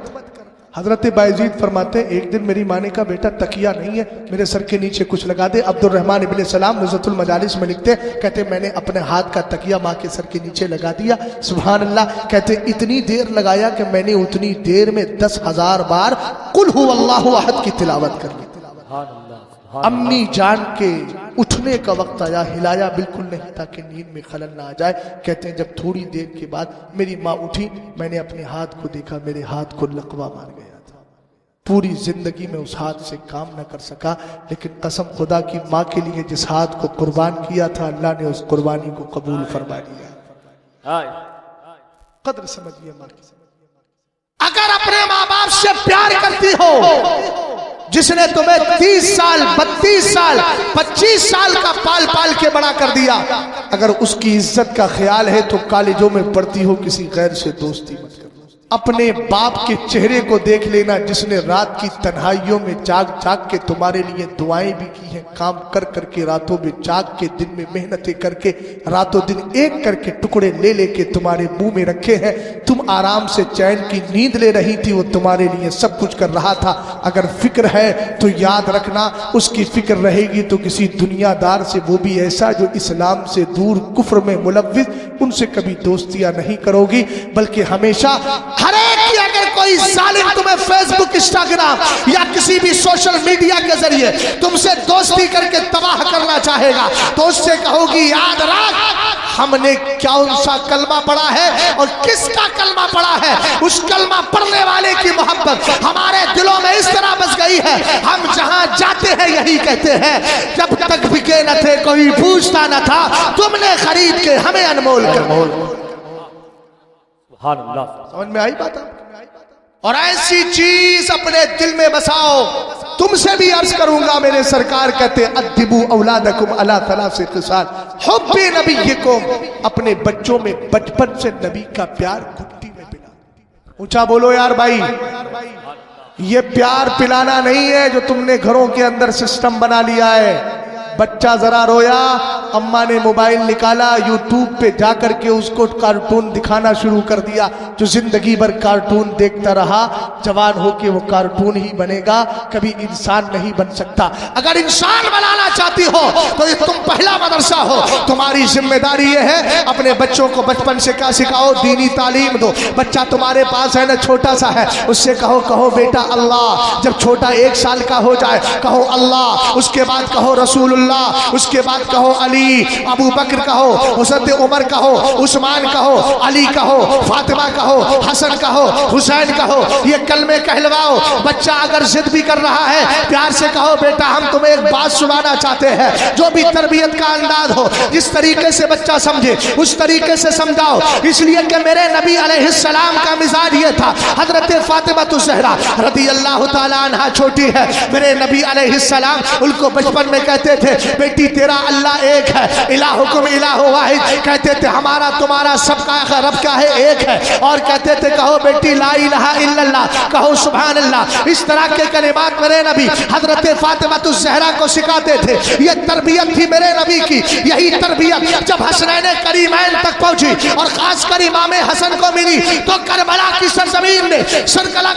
[SPEAKER 1] हजरत बायजीद फरमाते, एक दिन मेरी माँ ने कहा, बेटा तकिया नहीं है, मेरे सर के नीचे कुछ लगा दे। अब्दुल रहमान इब्ने सलाम नुज़्रतुल मजालिस में लिखते, कहते मैंने अपने हाथ का तकिया माँ के सर के नीचे लगा दिया। सुभान अल्लाह। कहते इतनी देर लगाया कि मैंने उतनी देर में 10,000 बार कुल हु अल्लाहु अहद की तिलावत कर ली। अम्मी जान के उठने का वक्त आया, हिलाया बिल्कुल नहीं ताकि नींद में खलल ना आ जाए। कहते हैं जब थोड़ी देर के बाद मेरी माँ उठी, मैंने अपने हाथ को देखा, मेरे हाथ को लकवा मार गया था। पूरी जिंदगी में उस हाथ से काम न कर सका, लेकिन कसम खुदा की माँ के लिए जिस हाथ को कुर्बान किया था, अल्लाह ने उस कुर्बानी को कबूल फरमा लिया। कद्र समझिए माँ की। अगर अपने माँ बाप से प्यार करती हो, जिसने तुम्हें 30 साल 32 साल 25 साल का पाल पाल के बड़ा कर दिया, अगर उसकी इज्जत का ख्याल है तो कॉलेजों में पढ़ती हो किसी गैर से दोस्ती मत करो। अपने बाप के चेहरे को देख लेना, जिसने रात की तन्हाइयों में जाग जाग के तुम्हारे लिए दुआएं भी की हैं, काम कर करके रातों में जाग के, दिन में मेहनतें करके, रातों दिन एक करके टुकड़े ले लेके तुम्हारे मुंह में रखे हैं। तुम आराम से चैन की नींद ले रही थी, वो तुम्हारे लिए सब कुछ कर रहा था। अगर फिक्र है तो याद रखना, उसकी फिक्र रहेगी तो किसी दुनियादार से, वो भी ऐसा जो इस्लाम से दूर, कुफ्र में मुलव्विस, उनसे कभी दोस्तियां नहीं करोगी, बल्कि हमेशा हर एक की, अगर कोई जालिम तुम्हें फेसबुक, इंस्टाग्राम या किसी भी सोशल मीडिया के जरिए तुमसे दोस्ती करके तबाह करना चाहेगा, तो उससे कहोगी याद रख हमने कौन सा कलमा पढ़ा है और किसका कलमा पढ़ा है। उस कलमा पढ़ने वाले की मोहब्बत हमारे दिलों में इस तरह बस गई है, हम जहां जाते हैं यही कहते हैं, जब तक बिके न थे कोई पूछता न था, तुमने खरीद के हमें अनमोल कर। समझ में आई बात? और ऐसी चीज अपने दिल में बसाओ। तुमसे भी अर्ज करूंगा, मेरे सरकार कहते अद्दिबू औलादकुम अला थलासी खिसाल हुब्बे नबिय्यकुम, अपने बच्चों में बचपन से नबी का प्यार घुट्टी में पिला। ऊंचा बोलो यार भाई। ये प्यार पिलाना नहीं है जो तुमने घरों के अंदर सिस्टम बना लिया है। बच्चा जरा रोया, अम्मा ने मोबाइल निकाला, यूट्यूब पे जाकर के उसको कार्टून दिखाना शुरू कर दिया। जो जिंदगी भर कार्टून देखता रहा, जवान होके वो कार्टून ही बनेगा, कभी इंसान नहीं बन सकता। अगर इंसान बनाना चाहती हो तो ये तुम पहला मदरसा हो। तुम्हारी जिम्मेदारी ये है, अपने बच्चों को बचपन से क्या सिखाओ, दीनी तालीम दो। बच्चा तुम्हारे पास है ना, छोटा सा है, उससे कहो बेटा अल्लाह। जब छोटा 1 साल का हो जाए, कहो अल्लाह, उसके बाद कहो रसूलुल्लाह, उसके बाद कहो अली अली, अबू बकर कहो, हज़रत उमर कहो, उस्मान कहो, अली कहो, फातिमा कहो, हसन कहो, हुसैन कहो, ये कलमे कहलवाओ। बच्चा अगर जिद भी कर रहा है, प्यार से कहो बेटा हम तुम्हें एक बात सुनाना चाहते हैं। जो भी तरबियत का अंदाज हो, जिस तरीके से बच्चा समझे उस तरीके से समझाओ। इसलिए कि मेरे नबी अलैहिस्सलाम का मिजाज ये था। हजरत फातिमा ज़हरा रज़ी अल्लाह ताला अन्हा छोटी है, मेरे नबी अलैहिस्सलाम उनको बचपन में कहते थे बेटी तेरा अल्लाह एक है, इलाहुकुम इलाहु वाहिद, कहते थे हमारा तुम्हारा सबका रब क्या है, एक है। और कहते थे कहो बेटी ला इलाहा इल्लल्लाह, कहो सुभान अल्लाह। इस तरह के कलिमात मेरे नबी हजरत फातिमा ज़हरा को सिखाते थे। ये तरबियत थी मेरे नबी की। यही तरबियत जब हसनैन करीमैन तक पहुंची और खासकर इमाम हसन को मिली तो करबला की सरजमीन में,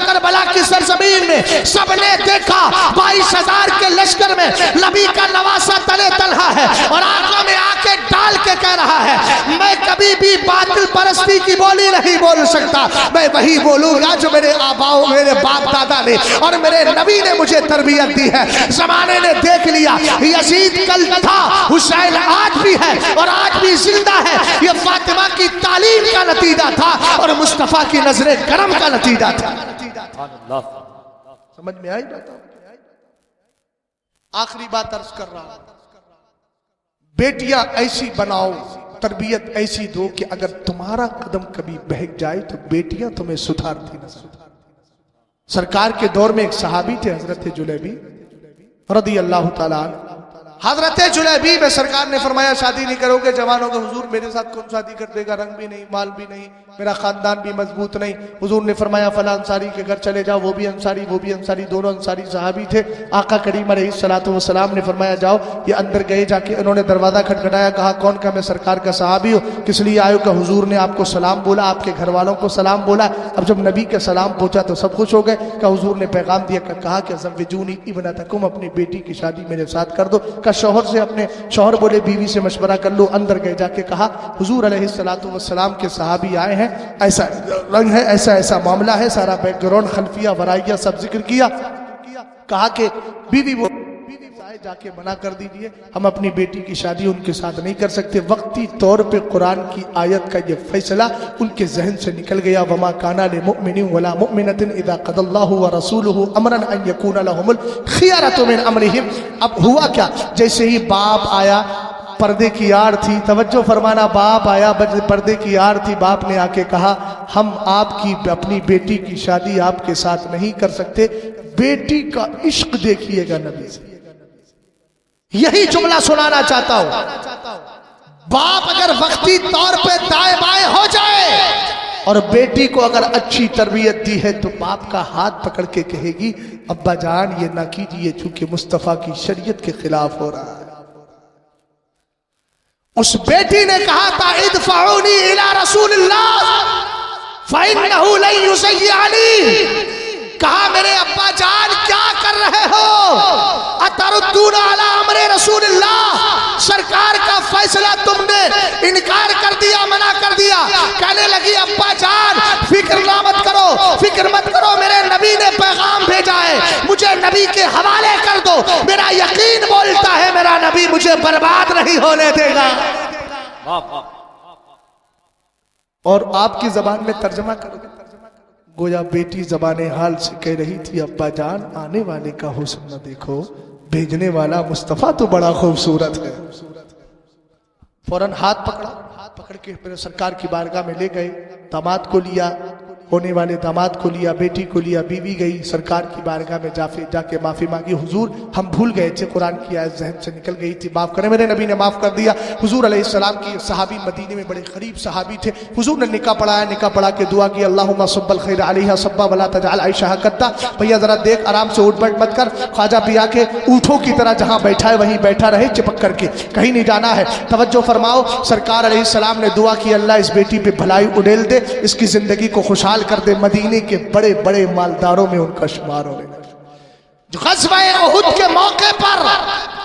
[SPEAKER 1] करबला की सरजमीन में सबने देखा 22,000 के लश्कर में नबी का नवासा तले तलहा है और आंखों में आंखें डाल के कह रहा है मैं कभी भी बातिल परस्ती की बोली नहीं बोल सकता, मैं वही बोलूंगा जो मेरे आबाओ मेरे बाप दादा ने और मेरे नबी ने मुझे तरबियत दी है। जमाने ने देख लिया यजीद कल था, हुसैन आज भी है और आज भी जिंदा है। ये फातिमा की तालीम का नतीजा था और मुस्तफा की नजरे करम का नतीजा था। समझ में आई बात? आखिरी बात अर्ज कर रहा हूं, बेटियां ऐसी बनाओ, तरबियत ऐसी दो कि अगर तुम्हारा कदम कभी बहक जाए तो बेटियां तुम्हें सुधारती नजर। सरकार के दौर में एक सहाबी थे हजरत जुलैबी रज़ी अल्लाह ताला अन्हु। हजरत जुलैबी में सरकार ने फरमाया शादी नहीं करोगे जवानों के, हुजूर मेरे साथ कौन शादी कर देगा, रंग भी नहीं, माल भी नहीं, मेरा खानदान भी मजबूत नहीं। हुजूर ने फरमाया फला अंसारी के घर चले जाओ, वो भी अंसारी वो भी अंसारी, दोनों अंसारी सहाबी थे। आका करीम अलैहिस्सलातु वस्सलाम ने फरमाया जाओ। ये अंदर गए, जाके उन्होंने दरवाजा खटखटाया, कहा कौन? का मैं सरकार का सहाबी हूँ। किस लिए आयो? का हुजूर ने आपको सलाम बोला, आपके घर वालों को सलाम बोला। अब जब नबी का सलाम पहुंचा तो सब खुश हो गए। का हुजूर ने पैगाम दिया, कहा कि ज़व्विजूनी इब्नतकुम, अपनी बेटी की शादी मेरे साथ कर दो। का शौहर से, अपने शौहर बोले बीवी से मशवरा कर लो। अंदर गए, जाके कहा हुजूर अलैहिस्सलातु वस्सलाम के सहाबी आए हैं, ऐसा रंग है, ऐसा ऐसा मामला है, सारा बैकग्राउंड खल्फिया वराइया सब जिक्र किया। कहा कि बीवी वो जाके मना कर दीजिए, हम अपनी बेटी की शादी उनके साथ नहीं कर सकते। वक्ती तौर पे कुरान की आयत का ये फैसला उनके जहन से निकल गया। वमा काना लिमुमिनिन वला मुमिनतिन इज़ा क़दल्लाहु व रसूलुहु अमरन अन यकूना लहुमुल खियरतु मिन अमरिहिम। अब हुआ क्या, जैसे ही बाप आया, पर्दे की आड़ थी, तवज्जो फरमाना, बाप आया पर्दे की आड़ थी, बाप ने आके कहा हम आपकी अपनी बेटी की शादी आपके साथ नहीं कर सकते। बेटी का इश्क देखिएगा नबी से, यही जुमला सुनाना चाहता हूं। बाप अगर वक्ती तौर पे दाएं बाएं हो जाए और बेटी को अगर अच्छी तरबियत दी है तो बाप का हाथ पकड़ के कहेगी अब्बा जान ये ना कीजिए चूंकि मुस्तफा की शरीयत के खिलाफ हो रहा है। उस बेटी ने कहा था इदफऊनी इला रसूलिल्लाह फइन्नहु लन युज़य्यअनी। कहा मेरे अब्बा जान क्या कर रहे हो, अतरुद्दूना अला अमरे रसूलिल्लाह, सरकार का फैसला तुमने इनकार कर दिया, मना कर दिया। कहने लगी अब्बा जान फिक्र मत करो, फिक्र मत करो, मेरे नबी ने पैगाम भेजा है, मुझे नबी के हवाले कर दो। मेरा यकीन बोलता है मेरा नबी मुझे बर्बाद नहीं होने देगा। और आपकी जबान में तर्जमा करो, गोया बेटी जबाने हाल से कह रही थी अब्बा जान आने वाले का हुस्न न देखो, भेजने वाला मुस्तफा तो बड़ा खूबसूरत है। फौरन हाथ पकड़ा, हाथ पकड़ के मेरे सरकार की बारगाह में ले गए। दामाद को लिया, होने वाले दामाद को लिया, बेटी को लिया, बीवी गई सरकार की बारगाह में जाके माफी मांगी। हुजूर हम भूल गए थे, कुरान की आयत जहन से निकल गई थी, माफ करें। मेरे नबी ने माफ कर दिया। हुजूर अलैहिस्सलाम की सहाबी मदीने में बड़े करीब सहाबी थे। हुजूर ने निकाह पढ़ाया, निकाह पढ़ा के दुआ की अल्लाहुम्मा सब्बल खैर अलैहा सब्बा वला तजअल आइशा कत्ता। भैया जरा देख, आराम से उठ बैठ मत कर, ख्वाजा पिया के ऊँटों की तरह जहां बैठा है वहीं बैठा रहे, चिपक करके कहीं नहीं जाना है। तवज्जो फरमाओ, सरकार अलैहिस्सलाम ने दुआ की अल्लाह इस बेटी पे भलाई उड़ेल दे, इसकी जिंदगी को खुशहाल कर दे, मदीने के बड़े बड़े मालदारों में उनका शुमार हो। गज़वा उहुद के मौके पर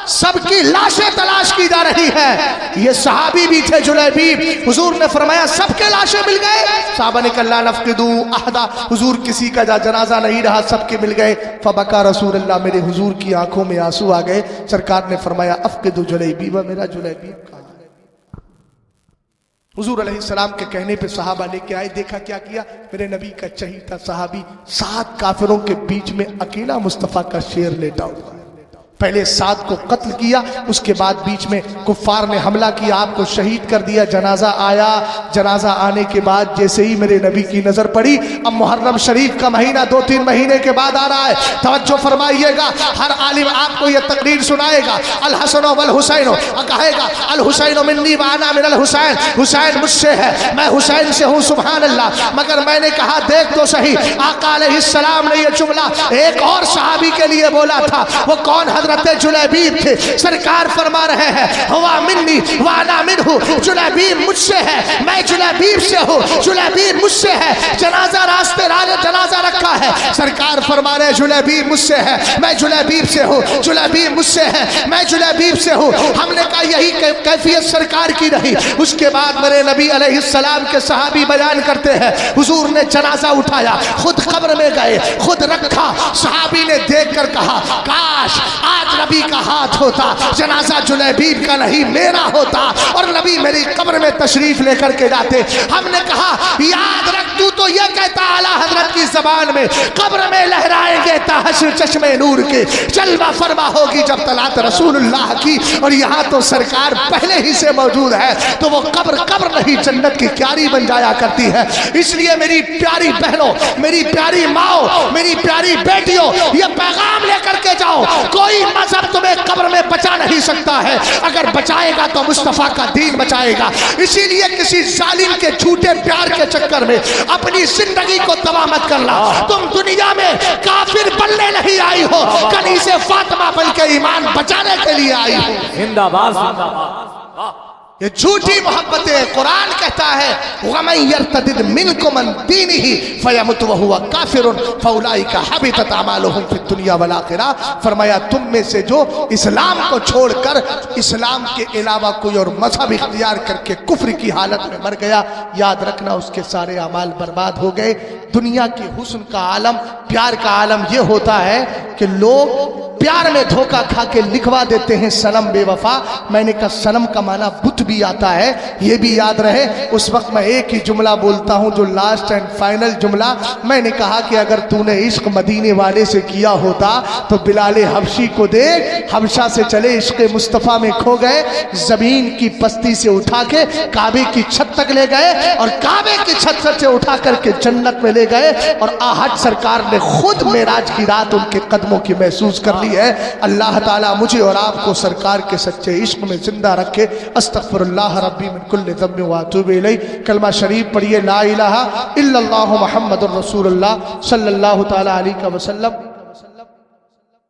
[SPEAKER 1] सबकी लाशें तलाश की जा रही है। ये सहाबी भी थे जुलैबीब, हुजूर ने फरमाया सबके लाशें मिल गए। साहबा ने कहा ला नफ्किदू अहदा, हुजूर किसी का जनाजा नहीं रहा, सबके मिल गए। फबका रसूलुल्लाह, मेरे हुजूर की आंखों में आंसू आ गए। सरकार ने फरमाया अफकिदू जुलैबीब, मेरा जुलैबीब कहाँ है? हुजूर अलैहिस्सलाम के कहने पे सहाबा लेके आए, देखा क्या किया, मेरे नबी का चहीता सहाबी 7 काफिरों के बीच में अकेला मुस्तफा का शेर लेटा हुआ। पहले 7 को कत्ल किया, उसके बाद बीच में कुफ्फार ने हमला किया, आपको शहीद कर दिया। जनाजा आया, जनाजा आने के बाद जैसे ही मेरे नबी की नजर पड़ी, अब मुहर्रम शरीफ का महीना 2-3 महीने के बाद आ रहा है, तवज्जो फरमाइएगा। हर आलिम आपको यह तकरीर सुनाएगा, अल हसन वल हुसैन, कहेगा अल हुसैन मिन्नी व अना मिनल हुसैन, हुसैन मुझसे है, मैं हुसैन से हूँ, सुभान अल्लाह। मगर मैंने कहा देख तो सही, आका अलैहिस्सलाम ने यह जुमला एक और सहाबी के लिए बोला था। वो कौन? हजरत जुलैबीब थे। सरकार फरमा रहे हैं हुआ मिन्नी व अना मिन्हु, जुलैबीब मुझसे है, मैं जुलैबीब से हूँ, जुलैबीब मुझसे है। जनाजा रास्ते जनाजा रखा है, सरकार फरमा रहे जुलैबीब मुझसे है, मैं जुलैबीब से हूँ, जुलैबीब मुझसे है, मैं जुलैबीब से हूँ। हमने कहा यही कैफियत सरकार की रही। उसके बाद मेरे नबी अलैहिस्सलाम के सहाबी बयान करते हैं, हुजूर ने जनाजा उठाया, खुद कब्र में गए, खुद रखा। सहाबी ने देख कर कहा काश आज नबी का हाथ होता, जनाजा जुलैबीब का नहीं मेरा होता, और नबी मेरी कब्र में तशरीफ लेकर के जाते। हमने कहा याद रख, तू तो ये कहता आला हजरत की जबान में, कब्र में लहराएंगे ताहशर चश्मे नूर के, जलवा फरमा होगी जब तलात रसूलुल्लाह की। और यहाँ तो सरकार पहले ही से मौजूद है, तो वो कब्र कब्र नहीं जन्नत की क्यारी बन जाया करती है। इसलिए मेरी प्यारी बहनों, मेरी प्यारी माओ, मेरी प्यारी बेटियों, ये पैगाम लेकर के जाओ, कोई मजहब तुम्हें कब्र में बचा नहीं सकता है, अगर बचाएगा तो मुस्तफा का दीन बचाएगा। इसीलिए किसी जालिम के झूठे प्यार के चक्कर में अपनी जिंदगी को तबाह मत करना। तुम दुनिया में काफिर बनने नहीं आई हो, कनीज़े फातिमा बन के ईमान बचाने के लिए आई हो।
[SPEAKER 2] जिंदाबाद जिंदाबाद।
[SPEAKER 1] ये झूठी मोहब्बत है। कुरान कहता है वमन यर्तदिद मिनकुम अन दीनिही फयमुत व हुवा काफिरुन फउलाइका हबितत अमालुहुम फिद दुनिया वल आखिरा। फरमाया तुम में से जो इस्लाम को छोड़कर इस्लाम के अलावा कोई और मजहब इख्तियार करके कुफ्र की हालत में मर गया, याद रखना उसके सारे अमाल बर्बाद हो गए। दुनिया के हुस्न का आलम, प्यार का आलम ये होता है कि लोग प्यार में धोखा खा के लिखवा देते हैं सनम बेवफा। मैंने कहा सनम का माना बुत भी आता है, ये भी याद रहे। उस वक्त मैं एक ही जुमला बोलता हूं जो लास्ट एंड फाइनल जुमला। मैंने कहा कि अगर तूने इश्क मदीने वाले से किया होता तो बिलाले हबशी को देख, हबशा से चले इश्क मुस्तफ़ा में खो गए, जमीन की पस्ती से उठा के काबे की छत तक ले गए और काबे की छत से उठा करके जन्नत में ले गए। और आहट सरकार ने खुद मेराज की रात उनके कदमों की महसूस कर ली है। अल्लाह ताला मुझे और आपको सरकार के सच्चे इश्क में जिंदा रखे। अस्तगफिरुल्लाह रब्बी मिन कुल्लि ज़ंबिन व अतूबु इलैह। कलमा शरीफ पढ़िए, ला इलाहा इल्लल्लाहु मुहम्मदुर रसूलुल्लाह सल्लल्लाहु तआला अलैहि वसल्लम।